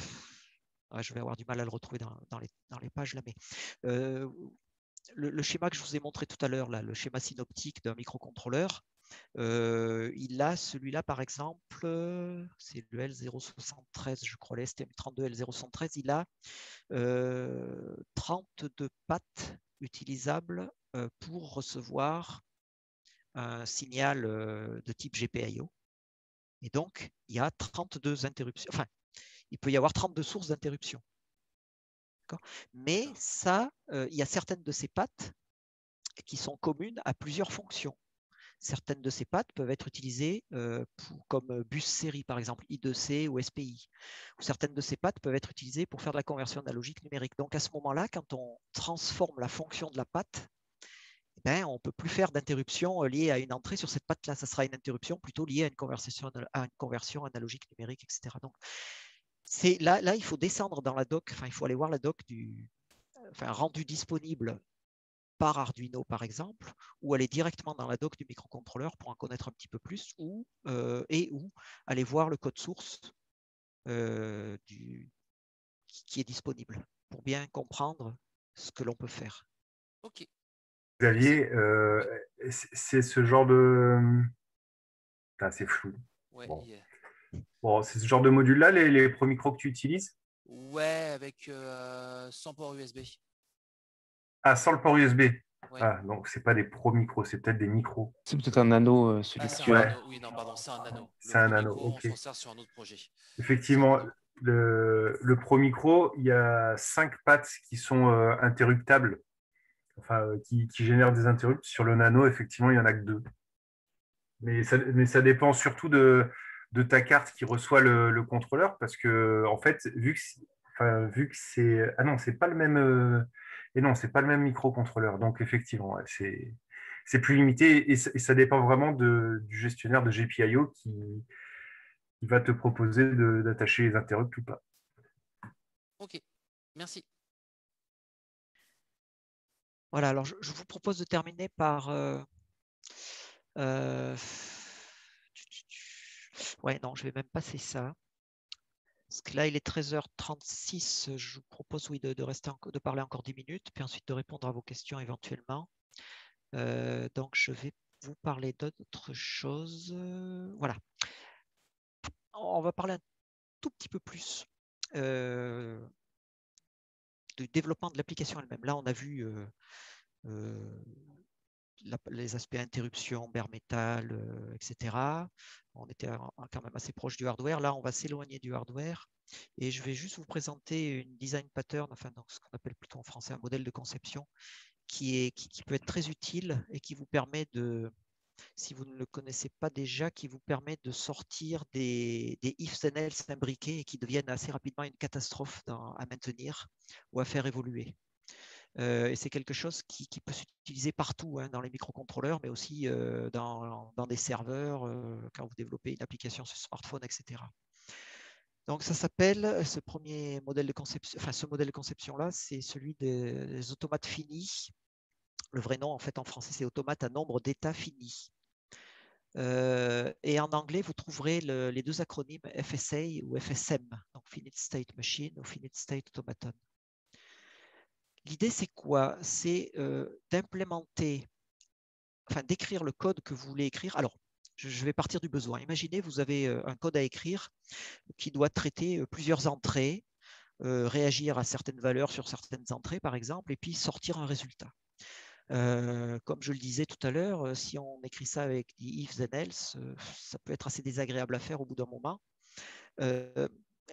je vais avoir du mal à le retrouver dans les pages là, mais le schéma que je vous ai montré tout à l'heure, le schéma synoptique d'un microcontrôleur, il a celui-là, par exemple, c'est le L073, je crois, le STM32 L073, il a 32 pattes utilisables pour recevoir un signal de type GPIO. Et donc, il y a 32 interruptions. Enfin, il peut y avoir 32 sources d'interruption. Mais ça, il y a certaines de ces pattes qui sont communes à plusieurs fonctions. Certaines de ces pattes peuvent être utilisées comme bus série, par exemple I2C ou SPI. Ou certaines de ces pattes peuvent être utilisées pour faire de la conversion analogique numérique. Donc à ce moment-là, quand on transforme la fonction de la patte, on ne peut plus faire d'interruption liée à une entrée sur cette patte-là. Ça sera une interruption plutôt liée à une conversion analogique numérique, etc. Donc, là, il faut descendre dans la doc, il faut aller voir la doc rendu disponible par Arduino, par exemple, ou aller directement dans la doc du microcontrôleur pour en connaître un petit peu plus, ou aller voir le code source qui est disponible pour bien comprendre ce que l'on peut faire. Ok. Xavier, c'est ce genre de... c'est flou. Ouais, bon. Bon, c'est ce genre de module-là, les Pro Micro que tu utilises? Ouais, avec 100 ports USB. Ah, sans le port USB. Ouais. Ah, donc c'est pas des Pro Micro, c'est peut-être des micros. C'est peut-être un nano, celui que tu as. Nano. Oui, non, pardon, c'est un nano. C'est un Pro nano, Micro, ok. on s'en sert sur un autre projet. Effectivement, le Pro Micro, il y a 5 pattes qui sont interruptables, enfin, qui génèrent des interrupts. Sur le nano, effectivement, il n'y en a que 2. Mais ça dépend surtout de ta carte qui reçoit le contrôleur, parce que, en fait, vu que c'est... Ah non, c'est pas le même... Et non, c'est pas le même microcontrôleur. Donc, effectivement, ouais, c'est plus limité et ça dépend vraiment du gestionnaire de GPIO qui va te proposer d'attacher les interrupts ou pas. Ok, merci. Voilà, alors je vous propose de terminer par... ouais, non, je vais même passer ça. Parce que là, il est 13h36. Je vous propose oui, de parler encore 10 minutes, puis ensuite de répondre à vos questions éventuellement. Donc, je vais vous parler d'autres choses. Voilà. On va parler un tout petit peu plus du développement de l'application elle-même. Là, on a vu les aspects interruption, bare metal, etc. On était quand même assez proche du hardware. Là, on va s'éloigner du hardware. Et je vais juste vous présenter une design pattern, enfin, donc, ce qu'on appelle plutôt en français un modèle de conception, qui peut être très utile et qui vous permet de, si vous ne le connaissez pas déjà, qui vous permet de sortir des ifs and else imbriqués et qui deviennent assez rapidement une catastrophe à maintenir ou à faire évoluer. Et c'est quelque chose qui peut s'utiliser partout, hein, dans les microcontrôleurs, mais aussi dans des serveurs, quand vous développez une application sur smartphone, etc. Donc ça s'appelle, ce premier modèle de conception, enfin ce modèle de conception-là, c'est celui des automates finis. Le vrai nom, en fait, en français, c'est automate à nombre d'états finis. Et en anglais, vous trouverez les deux acronymes FSA ou FSM, donc Finite State Machine ou Finite State Automaton. L'idée, c'est quoi? C'est d'implémenter, enfin d'écrire le code que vous voulez écrire. Alors, je vais partir du besoin. Imaginez, vous avez un code à écrire qui doit traiter plusieurs entrées, réagir à certaines valeurs sur certaines entrées, par exemple, et puis sortir un résultat. Comme je le disais tout à l'heure, si on écrit ça avec des ifs and else, ça peut être assez désagréable à faire au bout d'un moment.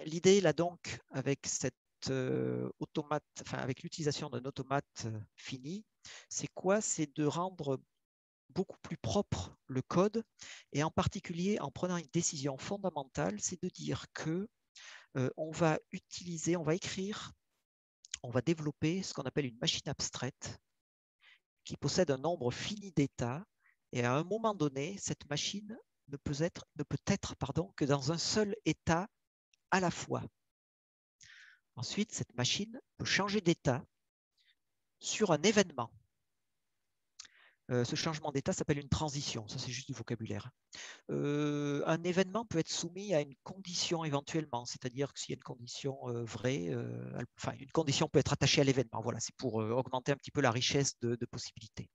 L'idée là donc, avec cette automate, enfin avec l'utilisation d'un automate fini, c'est quoi? C'est de rendre beaucoup plus propre le code, et en particulier en prenant une décision fondamentale, c'est de dire que on va utiliser, on va écrire, on va développer ce qu'on appelle une machine abstraite qui possède un nombre fini d'états, et à un moment donné, cette machine ne peut être que dans un seul état à la fois. Ensuite, cette machine peut changer d'état sur un événement. Ce changement d'état s'appelle une transition, ça c'est juste du vocabulaire. Un événement peut être soumis à une condition éventuellement, c'est-à-dire que s'il y a une condition vraie, enfin une condition peut être attachée à l'événement. Voilà, c'est pour augmenter un petit peu la richesse de possibilités.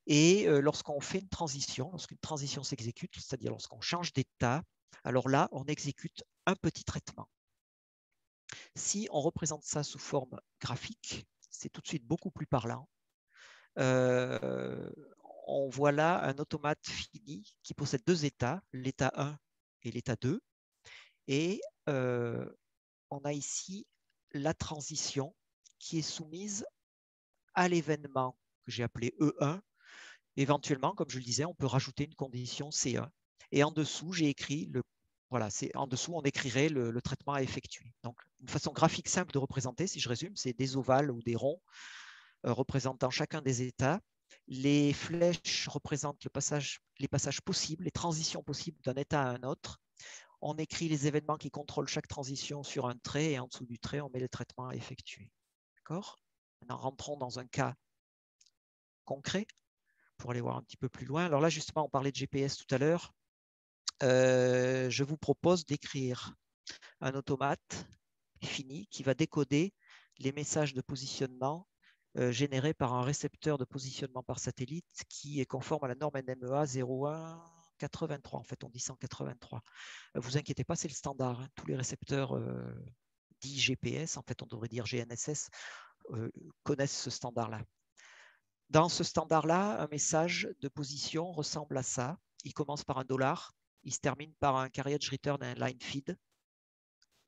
Et lorsqu'on fait une transition, lorsqu'une transition s'exécute, c'est-à-dire lorsqu'on change d'état, alors là, on exécute un petit traitement. Si on représente ça sous forme graphique, c'est tout de suite beaucoup plus parlant. On voit là un automate fini qui possède deux états, l'état 1 et l'état 2. Et on a ici la transition qui est soumise à l'événement que j'ai appelé E1. Éventuellement, comme je le disais, on peut rajouter une condition C1. Et en dessous, j'ai écrit en dessous, on écrirait le traitement à effectuer. Donc, une façon graphique simple de représenter, si je résume, c'est des ovales ou des ronds représentant chacun des états. Les flèches représentent les passages possibles, les transitions possibles d'un état à un autre. On écrit les événements qui contrôlent chaque transition sur un trait, et en dessous du trait, on met le traitement à effectuer. D'accord? Maintenant, rentrons dans un cas concret pour aller voir un petit peu plus loin. Alors là, justement, on parlait de GPS tout à l'heure. Je vous propose d'écrire un automate fini qui va décoder les messages de positionnement générés par un récepteur de positionnement par satellite qui est conforme à la norme NMEA 0183. En fait, on dit 183. Vous inquiétez pas, c'est le standard. Hein. Tous les récepteurs dits GPS, en fait, on devrait dire GNSS, connaissent ce standard-là. Dans ce standard-là, un message de position ressemble à ça. Il commence par un $, il se termine par un carriage return et un line feed,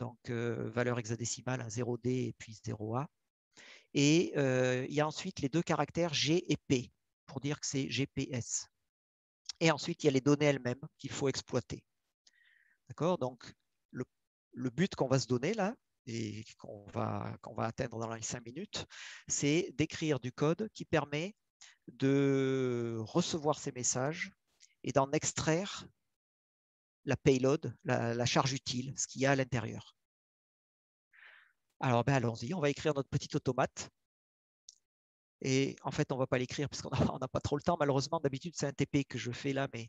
donc valeur hexadécimale, un 0D et puis 0A. Et il y a ensuite les deux caractères G et P pour dire que c'est GPS. Et ensuite, il y a les données elles-mêmes qu'il faut exploiter. D'accord? Donc, le but qu'on va se donner là, et qu'on va atteindre dans les 5 minutes, c'est d'écrire du code qui permet de recevoir ces messages et d'en extraire la payload, la charge utile, ce qu'il y a à l'intérieur. Alors, allons-y, on va écrire notre petit automate. Et en fait, on ne va pas l'écrire parce qu'on n'a pas trop le temps. Malheureusement, d'habitude, c'est un TP que je fais là, mais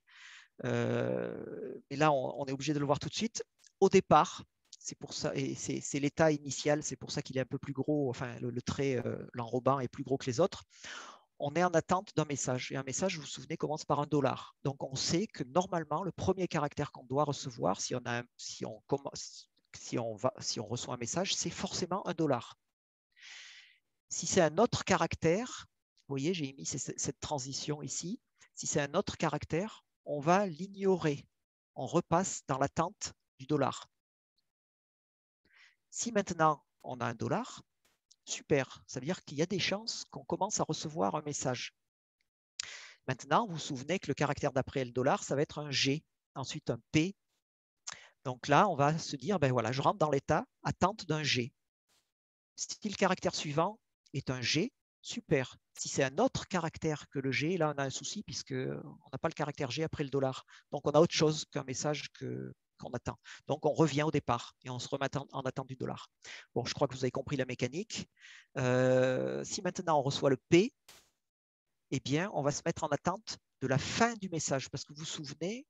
là, on est obligé de le voir tout de suite. Au départ, c'est pour ça, et c'est l'état initial, c'est pour ça qu'il est un peu plus gros, enfin le trait, l'enrobant est plus gros que les autres. On est en attente d'un message. Et un message, vous vous souvenez, commence par $1. Donc, on sait que normalement, le premier caractère qu'on doit recevoir, si on reçoit un message, c'est forcément $1. Si c'est un autre caractère, vous voyez, j'ai mis cette transition ici. Si c'est un autre caractère, on va l'ignorer. On repasse dans l'attente du dollar. Si maintenant, on a $1, super. Ça veut dire qu'il y a des chances qu'on commence à recevoir un message. Maintenant, vous vous souvenez que le caractère d'après le dollar, ça va être un G, ensuite un P. Donc là, on va se dire, ben voilà, je rentre dans l'état attente d'un G. Si le caractère suivant est un G, super. Si c'est un autre caractère que le G, là, on a un souci puisqu'on n'a pas le caractère G après le dollar. Donc, on a autre chose qu'un message qu'on attend. Donc, on revient au départ et on se remet en attente du dollar. Bon, je crois que vous avez compris la mécanique. Si maintenant on reçoit le P, eh bien, on va se mettre en attente de la fin du message. Parce que vous vous souvenez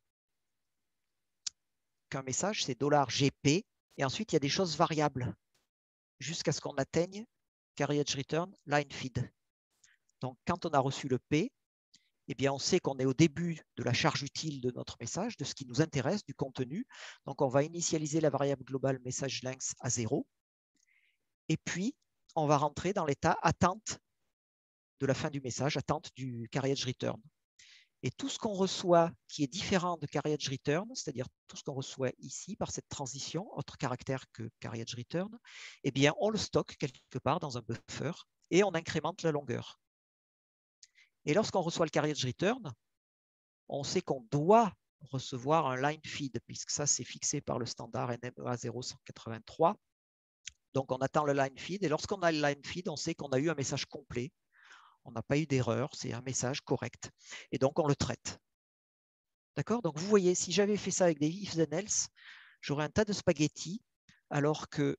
qu'un message, c'est $GP, et ensuite, il y a des choses variables jusqu'à ce qu'on atteigne carriage return line feed. Donc, quand on a reçu le P, eh bien, on sait qu'on est au début de la charge utile de notre message, de ce qui nous intéresse, du contenu. Donc, on va initialiser la variable globale message length à 0. Et puis, on va rentrer dans l'état attente de la fin du message, attente du carriage return. Et tout ce qu'on reçoit qui est différent de carriage return, c'est-à-dire tout ce qu'on reçoit ici par cette transition, autre caractère que carriage return, eh bien, on le stocke quelque part dans un buffer et on incrémente la longueur. Et lorsqu'on reçoit le carriage return, on sait qu'on doit recevoir un line feed, puisque ça, c'est fixé par le standard NMEA 0183. Donc, on attend le line feed. Et lorsqu'on a le line feed, on sait qu'on a eu un message complet. On n'a pas eu d'erreur, c'est un message correct. Et donc, on le traite. D'accord? Donc, vous voyez, si j'avais fait ça avec des ifs and else, j'aurais un tas de spaghettis, alors que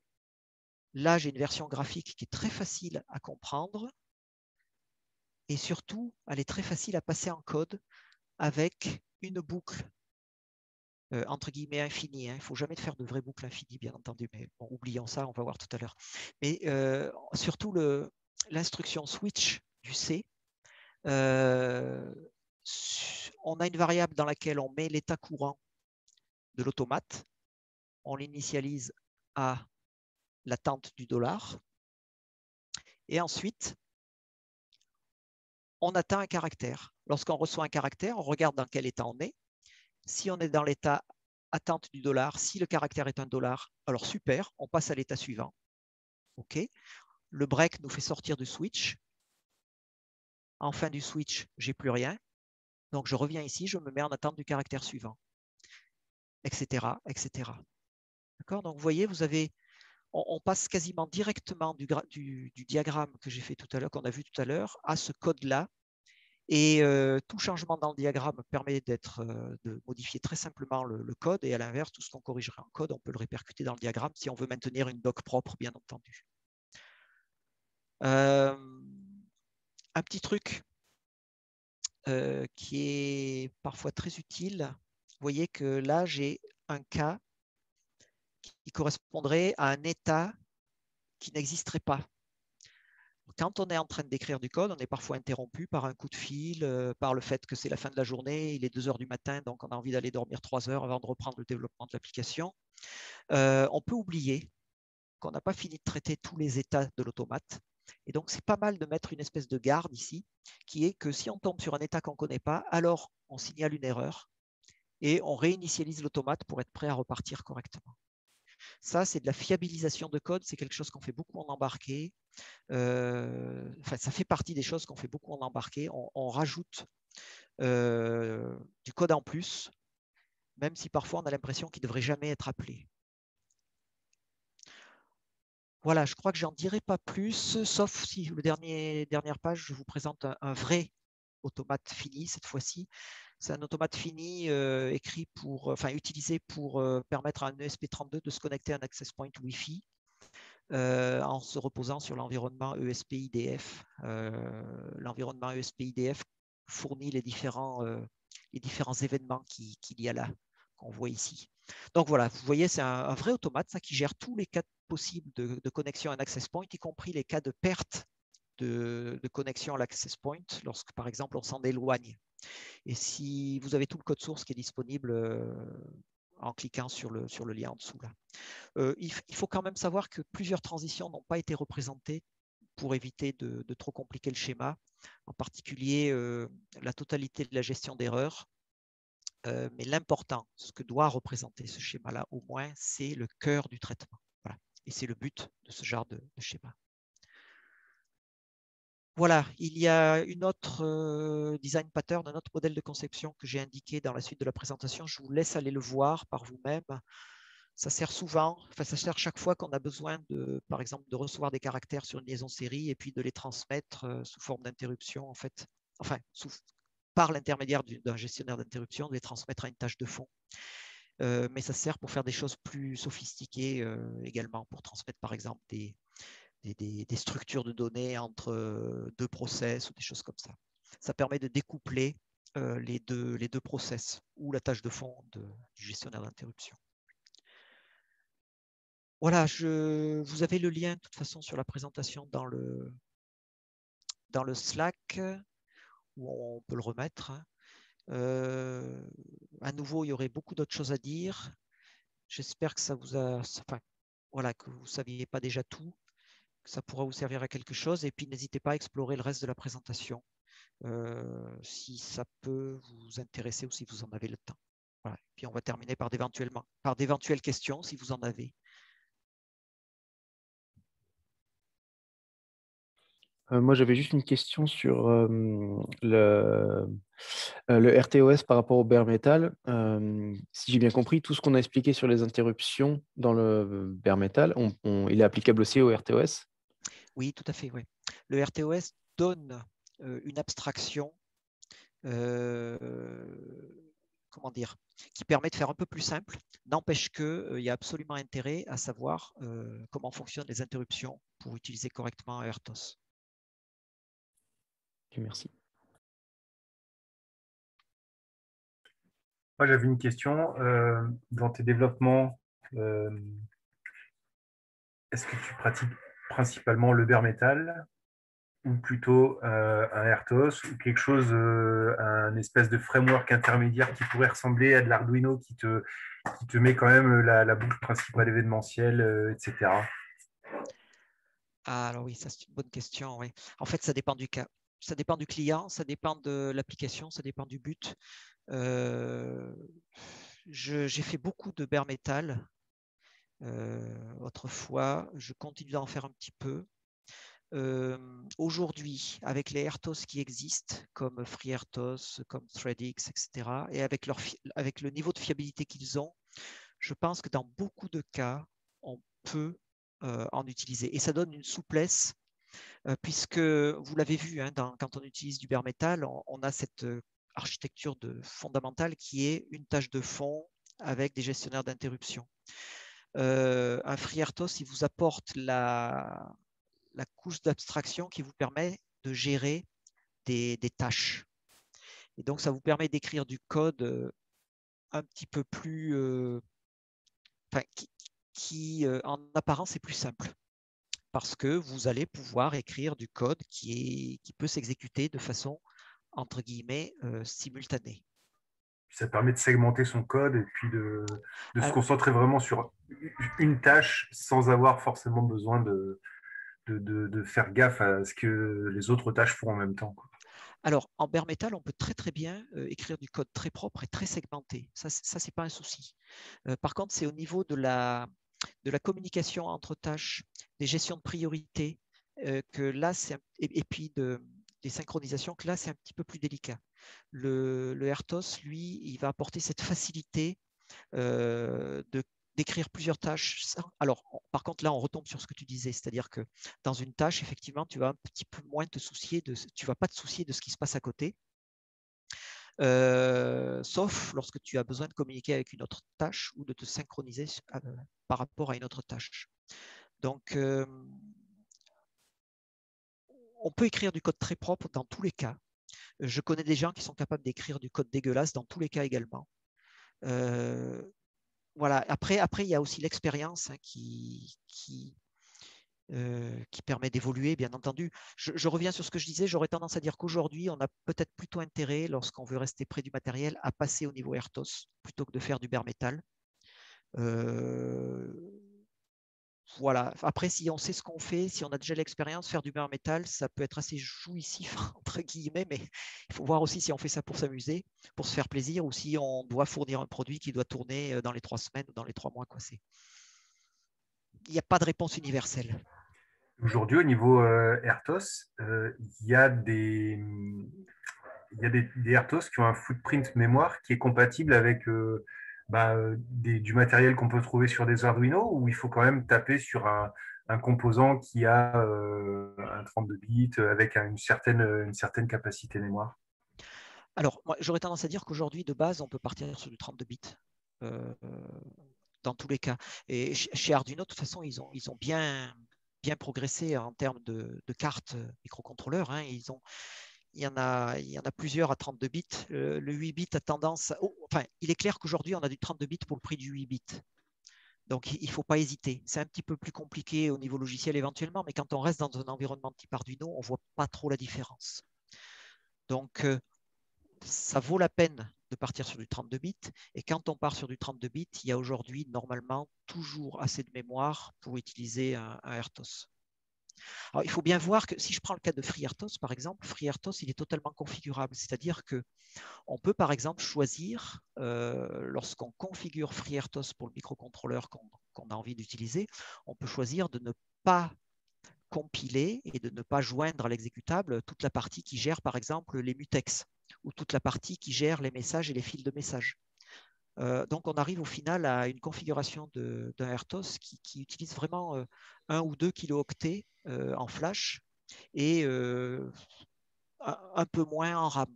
là, j'ai une version graphique qui est très facile à comprendre. Et surtout, elle est très facile à passer en code avec une boucle entre guillemets infinie. Il ne faut jamais faire de vraie boucle infinie, bien entendu. Mais bon, oublions ça, on va voir tout à l'heure. Mais surtout, l'instruction switch du C, on a une variable dans laquelle on met l'état courant de l'automate. On l'initialise à l'attente du dollar. Et ensuite, on atteint un caractère. Lorsqu'on reçoit un caractère, on regarde dans quel état on est. Si on est dans l'état attente du dollar, si le caractère est un dollar, alors super, on passe à l'état suivant. OK. Le break nous fait sortir du switch. En fin du switch, j'ai plus rien. Donc, je reviens ici, je me mets en attente du caractère suivant, etc., etc. D'accord? Donc, vous voyez, on passe quasiment directement du diagramme que j'ai fait tout à l'heure, qu'on a vu tout à l'heure, à ce code-là. Et tout changement dans le diagramme permet de modifier très simplement le code. Et à l'inverse, tout ce qu'on corrigerait en code, on peut le répercuter dans le diagramme si on veut maintenir une doc propre, bien entendu. Un petit truc qui est parfois très utile. Vous voyez que là, j'ai un cas qui correspondrait à un état qui n'existerait pas. Quand on est en train d'écrire du code, on est parfois interrompu par un coup de fil, par le fait que c'est la fin de la journée, il est 2 heures du matin, donc on a envie d'aller dormir 3 heures avant de reprendre le développement de l'application. On peut oublier qu'on n'a pas fini de traiter tous les états de l'automate. Et donc, c'est pas mal de mettre une espèce de garde ici, qui est que si on tombe sur un état qu'on ne connaît pas, alors on signale une erreur et on réinitialise l'automate pour être prêt à repartir correctement. Ça, c'est de la fiabilisation de code. C'est quelque chose qu'on fait beaucoup en embarqué. Ça fait partie des choses qu'on fait beaucoup en embarqué. On rajoute du code en plus, même si parfois on a l'impression qu'il ne devrait jamais être appelé. Voilà, je crois que j'en dirai pas plus, sauf si dernière page, je vous présente un vrai automate fini cette fois-ci. C'est un automate fini utilisé pour permettre à un ESP32 de se connecter à un access point Wi-Fi en se reposant sur l'environnement ESP-IDF. L'environnement ESP-IDF fournit les différents événements qu'il y a là, qu'on voit ici. Donc voilà, vous voyez, c'est un vrai automate ça, qui gère tous les cas possibles de connexion à un access point, y compris les cas de perte de connexion à l'access point, lorsque par exemple on s'en éloigne. Et si vous avez tout le code source qui est disponible en cliquant sur le lien en dessous. Là. Il faut quand même savoir que plusieurs transitions n'ont pas été représentées pour éviter de trop compliquer le schéma, en particulier la totalité de la gestion d'erreurs. Mais l'important, ce que doit représenter ce schéma-là, au moins, c'est le cœur du traitement. Voilà. Et c'est le but de ce genre de schéma. Voilà, il y a une autre design pattern, un autre modèle de conception que j'ai indiqué dans la suite de la présentation. Je vous laisse aller le voir par vous-même. Ça sert souvent, ça sert chaque fois qu'on a besoin, par exemple, de recevoir des caractères sur une liaison série et puis de les transmettre sous forme d'interruption, en fait. Enfin, par l'intermédiaire d'un gestionnaire d'interruption, de les transmettre à une tâche de fond. Mais ça sert pour faire des choses plus sophistiquées également, pour transmettre, par exemple, des structures de données entre deux process ou des choses comme ça. Ça permet de découpler les deux process ou la tâche de fond du gestionnaire d'interruption. Voilà, vous avez le lien de toute façon sur la présentation dans le Slack, où on peut le remettre. À nouveau, il y aurait beaucoup d'autres choses à dire. J'espère que ça vous a, enfin, voilà, que vous ne saviez pas déjà tout, que ça pourra vous servir à quelque chose. Et puis, n'hésitez pas à explorer le reste de la présentation si ça peut vous intéresser ou si vous en avez le temps. Voilà. Et puis, on va terminer par d'éventuelles questions si vous en avez. Moi, j'avais juste une question sur le RTOS par rapport au bare metal. Si j'ai bien compris, tout ce qu'on a expliqué sur les interruptions dans le bare metal, il est applicable aussi au RTOS? Oui, tout à fait. Oui. Le RTOS donne une abstraction comment dire, qui permet de faire un peu plus simple. N'empêche qu'il y a absolument intérêt à savoir comment fonctionnent les interruptions pour utiliser correctement un RTOS. Okay, merci. Moi, j'avais une question. Dans tes développements, est-ce que tu pratiques principalement le bare metal ou plutôt un RTOS ou quelque chose, un espèce de framework intermédiaire qui pourrait ressembler à de l'Arduino qui te met quand même la boucle principale événementielle, etc. Ah, alors oui, ça c'est une bonne question. Oui. En fait, ça dépend du cas. Ça dépend du client, ça dépend de l'application, ça dépend du but. J'ai fait beaucoup de bare metal autrefois. Je continue d'en faire un petit peu. Aujourd'hui, avec les RTOS qui existent, comme FreeRTOS, comme ThreadX, etc., et avec le niveau de fiabilité qu'ils ont, je pense que dans beaucoup de cas, on peut en utiliser. Et ça donne une souplesse, puisque vous l'avez vu, hein, quand on utilise du bare metal, on a cette architecture fondamentale qui est une tâche de fond avec des gestionnaires d'interruption. Un FreeRTOS, il vous apporte la couche d'abstraction qui vous permet de gérer des tâches. Et donc, ça vous permet d'écrire du code un petit peu plus, qui en apparence est plus simple, parce que vous allez pouvoir écrire du code qui peut s'exécuter de façon, entre guillemets, simultanée. Ça permet de segmenter son code et puis de se concentrer vraiment sur une tâche sans avoir forcément besoin de faire gaffe à ce que les autres tâches font en même temps. Alors, en bare metal, on peut très très bien écrire du code très propre et très segmenté. Ça c'est pas un souci. Par contre, c'est au niveau de la communication entre tâches, des gestions de priorité, que là, et puis des synchronisations, que là, c'est un petit peu plus délicat. Le RTOS, lui, il va apporter cette facilité d'écrire plusieurs tâches. Alors, par contre, là, on retombe sur ce que tu disais, c'est-à-dire que dans une tâche, effectivement, tu vas un petit peu moins te soucier tu vas pas te soucier de ce qui se passe à côté, sauf lorsque tu as besoin de communiquer avec une autre tâche ou de te synchroniser par rapport à une autre tâche. Donc, on peut écrire du code très propre dans tous les cas. Je connais des gens qui sont capables d'écrire du code dégueulasse dans tous les cas également. Voilà. Après, il y a aussi l'expérience qui permet d'évoluer, bien entendu. Je reviens sur ce que je disais, j'aurais tendance à dire qu'aujourd'hui, on a peut-être plutôt intérêt, lorsqu'on veut rester près du matériel, à passer au niveau Airtos plutôt que de faire du bare metal. Voilà. Après, si on sait ce qu'on fait, si on a déjà l'expérience, faire du bare metal, ça peut être assez jouissif, entre guillemets, mais il faut voir aussi si on fait ça pour s'amuser, pour se faire plaisir, ou si on doit fournir un produit qui doit tourner dans les 3 semaines ou dans les 3 mois. Il n'y a pas de réponse universelle. Aujourd'hui, au niveau Airtos, il y a des Airtos qui ont un footprint mémoire qui est compatible avec du matériel qu'on peut trouver sur des Arduino, ou il faut quand même taper sur un composant qui a un 32 bits avec une certaine capacité mémoire. Alors, moi, j'aurais tendance à dire qu'aujourd'hui, de base, on peut partir sur du 32 bits. Dans tous les cas. Et chez Arduino, de toute façon, ils ont bien progressé en termes de cartes microcontrôleurs. Hein. Il y en a plusieurs à 32 bits. Le 8 bits a tendance... enfin, il est clair qu'aujourd'hui, on a du 32 bits pour le prix du 8 bits. Donc, il ne faut pas hésiter. C'est un petit peu plus compliqué au niveau logiciel éventuellement, mais quand on reste dans un environnement type Arduino, on ne voit pas trop la différence. Donc, ça vaut la peine de partir sur du 32 bits. Et quand on part sur du 32 bits, il y a aujourd'hui normalement toujours assez de mémoire pour utiliser un Airtos. Alors, il faut bien voir que si je prends le cas de FreeRTOS, par exemple, FreeRTOS, il est totalement configurable. C'est-à-dire qu'on peut, par exemple, choisir, lorsqu'on configure FreeRTOS pour le microcontrôleur qu'on a envie d'utiliser, on peut choisir de ne pas compiler et de ne pas joindre à l'exécutable toute la partie qui gère, par exemple, les mutex ou toute la partie qui gère les messages et les fils de messages. Donc, on arrive au final à une configuration d'un Airtos qui utilise vraiment 1 ou 2 kilooctets en flash et un peu moins en RAM.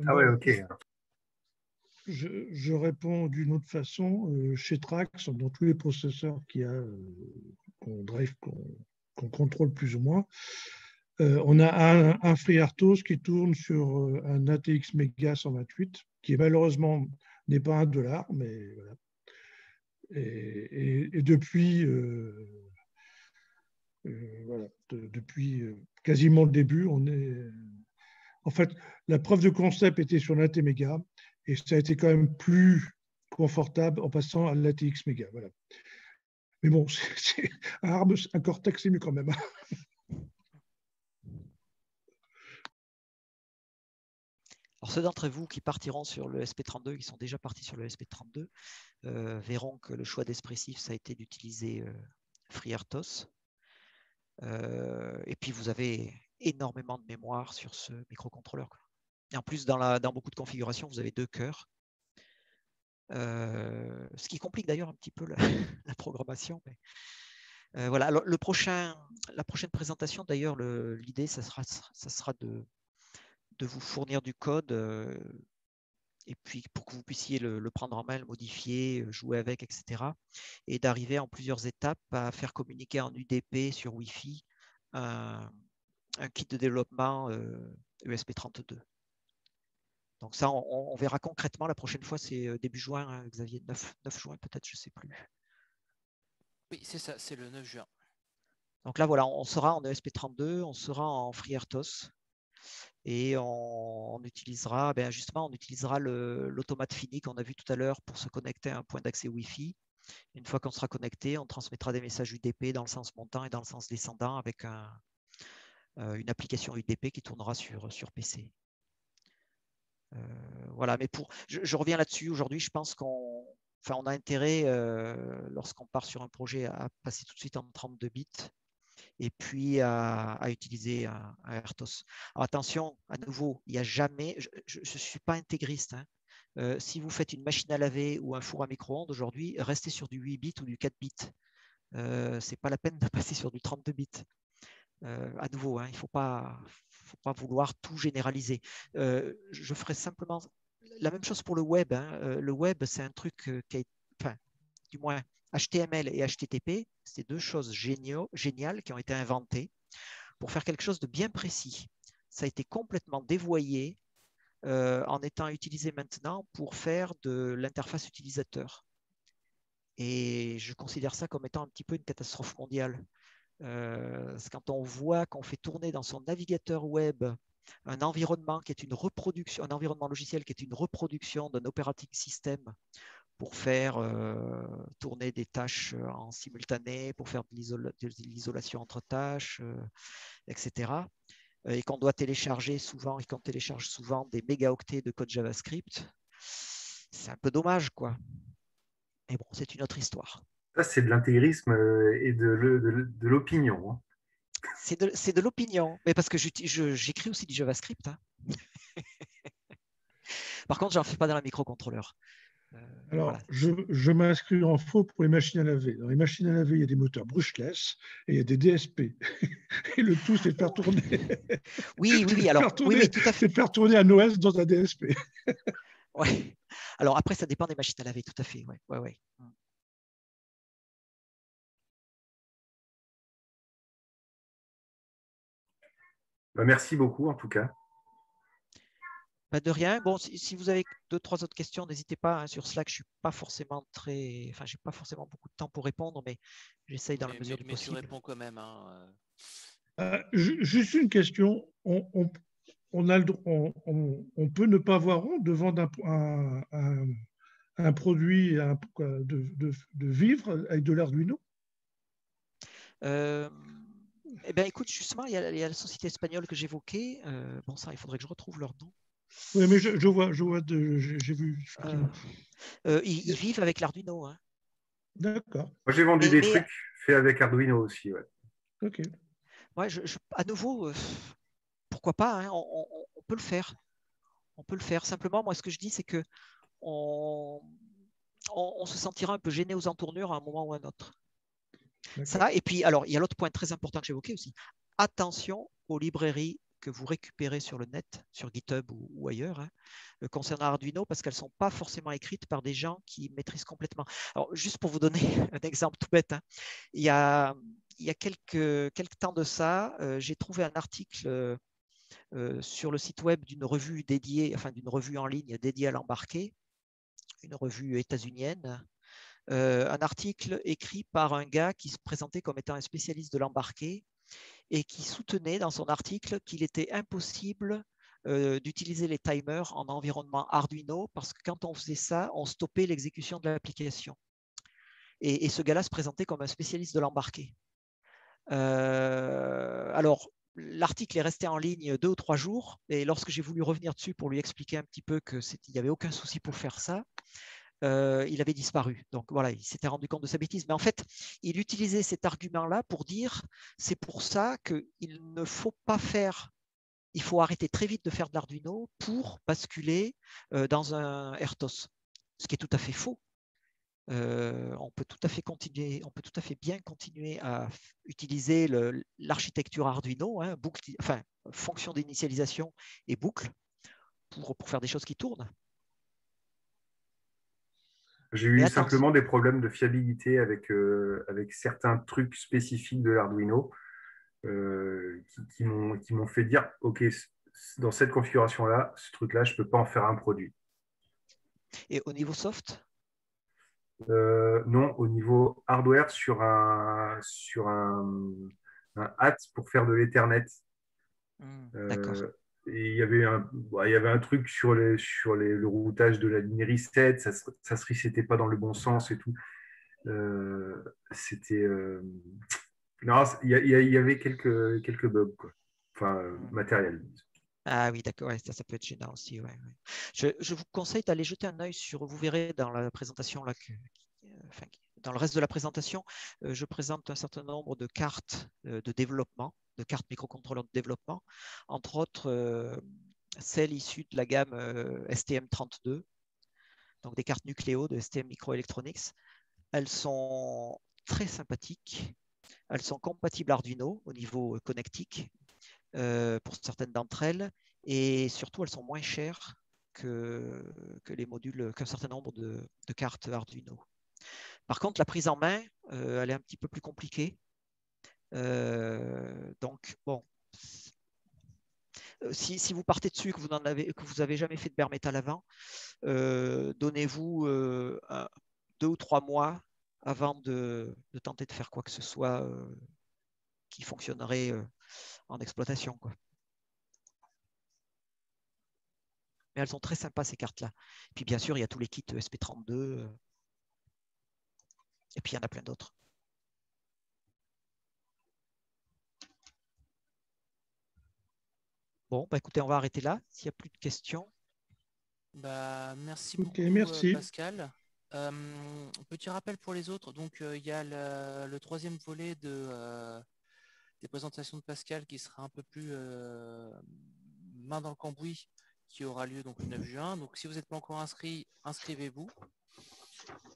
Ah ouais, ok. Je réponds d'une autre façon. Chez Trax, dans tous les processeurs qu'on drive, qu'on contrôle plus ou moins, on a un FreeRTOS qui tourne sur un ATX Mega 128, qui malheureusement n'est pas $1, mais voilà. Et depuis, voilà, depuis quasiment le début, en fait, la preuve de concept était sur l'AT Mega, et ça a été quand même plus confortable en passant à l'ATX Mega. Voilà. Mais bon, un Cortex, c'est mieux quand même. Alors, ceux d'entre vous qui partiront sur le SP32, qui sont déjà partis sur le SP32, verront que le choix d'expressif, ça a été d'utiliser FreeRTOS. Et puis, vous avez énormément de mémoire sur ce microcontrôleur. Et en plus, dans beaucoup de configurations, vous avez 2 cœurs. Ce qui complique d'ailleurs un petit peu la programmation. Mais, voilà. Alors, la prochaine présentation, d'ailleurs, l'idée, ça sera de vous fournir du code et puis pour que vous puissiez le prendre en main, le modifier, jouer avec, etc. Et d'arriver en plusieurs étapes à faire communiquer en UDP sur Wi-Fi un kit de développement ESP32. Donc ça, on verra concrètement. La prochaine fois, c'est début juin, hein, Xavier, 9 juin peut-être, je ne sais plus. Oui, c'est ça, c'est le 9 juin. Donc là, voilà, on sera en ESP32, on sera en FreeRTOS. Et on utilisera, justement, on utilisera l'automate fini qu'on a vu tout à l'heure pour se connecter à un point d'accès Wi-Fi. Une fois qu'on sera connecté, on transmettra des messages UDP dans le sens montant et dans le sens descendant avec une application UDP qui tournera sur PC. Voilà, mais je reviens là-dessus. Aujourd'hui, je pense qu'on a intérêt, lorsqu'on part sur un projet, à passer tout de suite en 32 bits. Et puis à utiliser un Airtos. Alors attention, à nouveau, il n'y a jamais, je ne suis pas intégriste. Hein. Si vous faites une machine à laver ou un four à micro-ondes aujourd'hui, restez sur du 8 bits ou du 4 bits. Ce n'est pas la peine de passer sur du 32 bits. À nouveau, hein, il ne faut pas vouloir tout généraliser. Je ferai simplement la même chose pour le web. Hein. Le web, c'est un truc qui a, enfin, du moins, HTML et HTTP, c'est 2 choses géniales qui ont été inventées pour faire quelque chose de bien précis. Ça a été complètement dévoyé en étant utilisé maintenant pour faire de l'interface utilisateur. Et je considère ça comme étant un petit peu une catastrophe mondiale. Quand on voit qu'on fait tourner dans son navigateur web un environnement qui est une reproduction, un environnement logiciel qui est une reproduction d'un operating system pour faire tourner des tâches en simultané, pour faire de l'isolation entre tâches, etc. Et qu'on doit télécharger souvent, et qu'on télécharge souvent des mégaoctets de code JavaScript, c'est un peu dommage, quoi. Mais bon, c'est une autre histoire. Ça, c'est de l'intégrisme et de l'opinion. Hein. C'est de l'opinion, mais parce que j'écris aussi du JavaScript. Hein. Par contre, je n'en fais pas dans la microcontrôleur. Alors, voilà. je m'inscris en faux pour les machines à laver. Dans les machines à laver, il y a des moteurs brushless et il y a des DSP. Et le tout, c'est de faire tourner. Oui. Alors, oui, tout à fait. C'est de faire tourner un OS dans un DSP. Ouais. Alors après, ça dépend des machines à laver, tout à fait. Ouais. Bah, merci beaucoup, en tout cas. Pas de rien. Bon, si vous avez 2-3 autres questions, n'hésitez pas. Hein, sur Slack, je suis pas forcément j'ai pas forcément beaucoup de temps pour répondre, mais j'essaye dans la mesure du possible. Mais tu réponds quand même. Hein. Juste une question. On peut ne pas avoir honte de vendre un produit de vivre avec de l'Arduino? Eh bien, écoute, justement, il y a la société espagnole que j'évoquais. Bon, ça, il faudrait que je retrouve leur nom. Oui, mais j'ai vu. Ils vivent avec l'Arduino. Hein. D'accord. Moi, j'ai vendu des trucs faits avec Arduino aussi. Ouais. Ok. Ouais, à nouveau, pourquoi pas, hein, on peut le faire. On peut le faire. Simplement, moi, ce que je dis, c'est que on se sentira un peu gêné aux entournures à un moment ou à un autre. Ça, et puis, alors, il y a l'autre point très important que j'évoquais aussi. Attention aux librairies que vous récupérez sur le net, sur GitHub ou ailleurs, hein, concernant Arduino, parce qu'elles ne sont pas forcément écrites par des gens qui maîtrisent complètement. Alors, juste pour vous donner un exemple tout bête, hein, il y a quelques temps de ça, j'ai trouvé un article sur le site web d'une revue dédiée, enfin d'une revue en ligne dédiée à l'embarqué, une revue états-unienne, un article écrit par un gars qui se présentait comme étant un spécialiste de l'embarqué et qui soutenait dans son article qu'il était impossible d'utiliser les timers en environnement Arduino parce que quand on faisait ça, on stoppait l'exécution de l'application. Et ce gars-là se présentait comme un spécialiste de l'embarqué. Alors, l'article est resté en ligne 2 ou 3 jours et lorsque j'ai voulu revenir dessus pour lui expliquer un petit peu qu'il n'y avait aucun souci pour faire ça, il avait disparu. Donc voilà, il s'était rendu compte de sa bêtise. Mais en fait, il utilisait cet argument-là pour dire c'est pour ça qu'il ne faut pas faire, il faut arrêter très vite de faire de l'Arduino pour basculer dans un RTOS, ce qui est tout à fait faux. On peut tout à fait continuer, on peut tout à fait bien continuer à utiliser l'architecture Arduino, hein, fonction d'initialisation et boucle pour faire des choses qui tournent. J'ai eu simplement des problèmes de fiabilité avec certains trucs spécifiques de l'Arduino qui m'ont fait dire ok, dans cette configuration-là, ce truc-là, je ne peux pas en faire un produit. Et au niveau soft? Non, au niveau hardware, sur un hat pour faire de l'Ethernet. D'accord. Et il y avait un truc sur le routage de la ligne reset, ça se resetait pas dans le bon sens et tout. C'était non, il y avait quelques bugs, quoi. Enfin, matériels. Ah oui, d'accord, ouais, ça peut être gênant aussi. Ouais. Je vous conseille d'aller jeter un œil sur, vous verrez dans la présentation, là, dans le reste de la présentation, je présente un certain nombre de cartes de développement, de cartes microcontrôleurs de développement, entre autres celles issues de la gamme STM32, donc des cartes Nucleo de STM Microelectronics. Elles sont très sympathiques, elles sont compatibles Arduino au niveau connectique pour certaines d'entre elles, et surtout elles sont moins chères que les modules, qu'un certain nombre de cartes Arduino. Par contre, la prise en main, elle est un petit peu plus compliquée. Donc, bon, si vous partez dessus, que vous n'avez jamais fait de bare metal avant, donnez-vous 2 ou 3 mois avant de tenter de faire quoi que ce soit qui fonctionnerait en exploitation, quoi. Mais elles sont très sympas, ces cartes-là. Puis bien sûr, il y a tous les kits SP32. Et puis il y en a plein d'autres. Bon, bah écoutez, on va arrêter là. S'il n'y a plus de questions. Bah, merci Ok, beaucoup, merci. Pascal. Petit rappel pour les autres. Donc, il y a le troisième volet des présentations de Pascal qui sera un peu plus main dans le cambouis, qui aura lieu donc le 9 juin. Donc, si vous n'êtes pas encore inscrit, inscrivez-vous.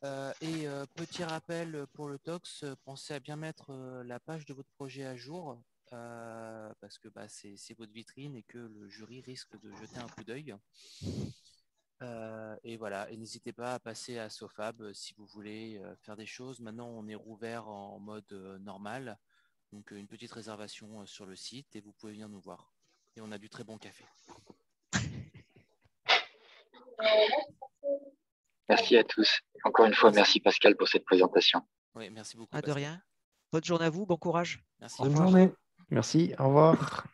Petit rappel pour le TOX, pensez à bien mettre la page de votre projet à jour parce que c'est votre vitrine et que le jury risque de jeter un coup d'œil. Et voilà, et n'hésitez pas à passer à Sofab si vous voulez faire des choses. Maintenant, on est rouvert en mode normal, donc une petite réservation sur le site et vous pouvez venir nous voir. Et on a du très bon café. Merci à tous. Encore une fois, merci Pascal pour cette présentation. Oui, merci beaucoup. Ah, de Pascal. rien. Bonne journée à vous, bon courage. Merci. Bonne journée. Merci, au revoir.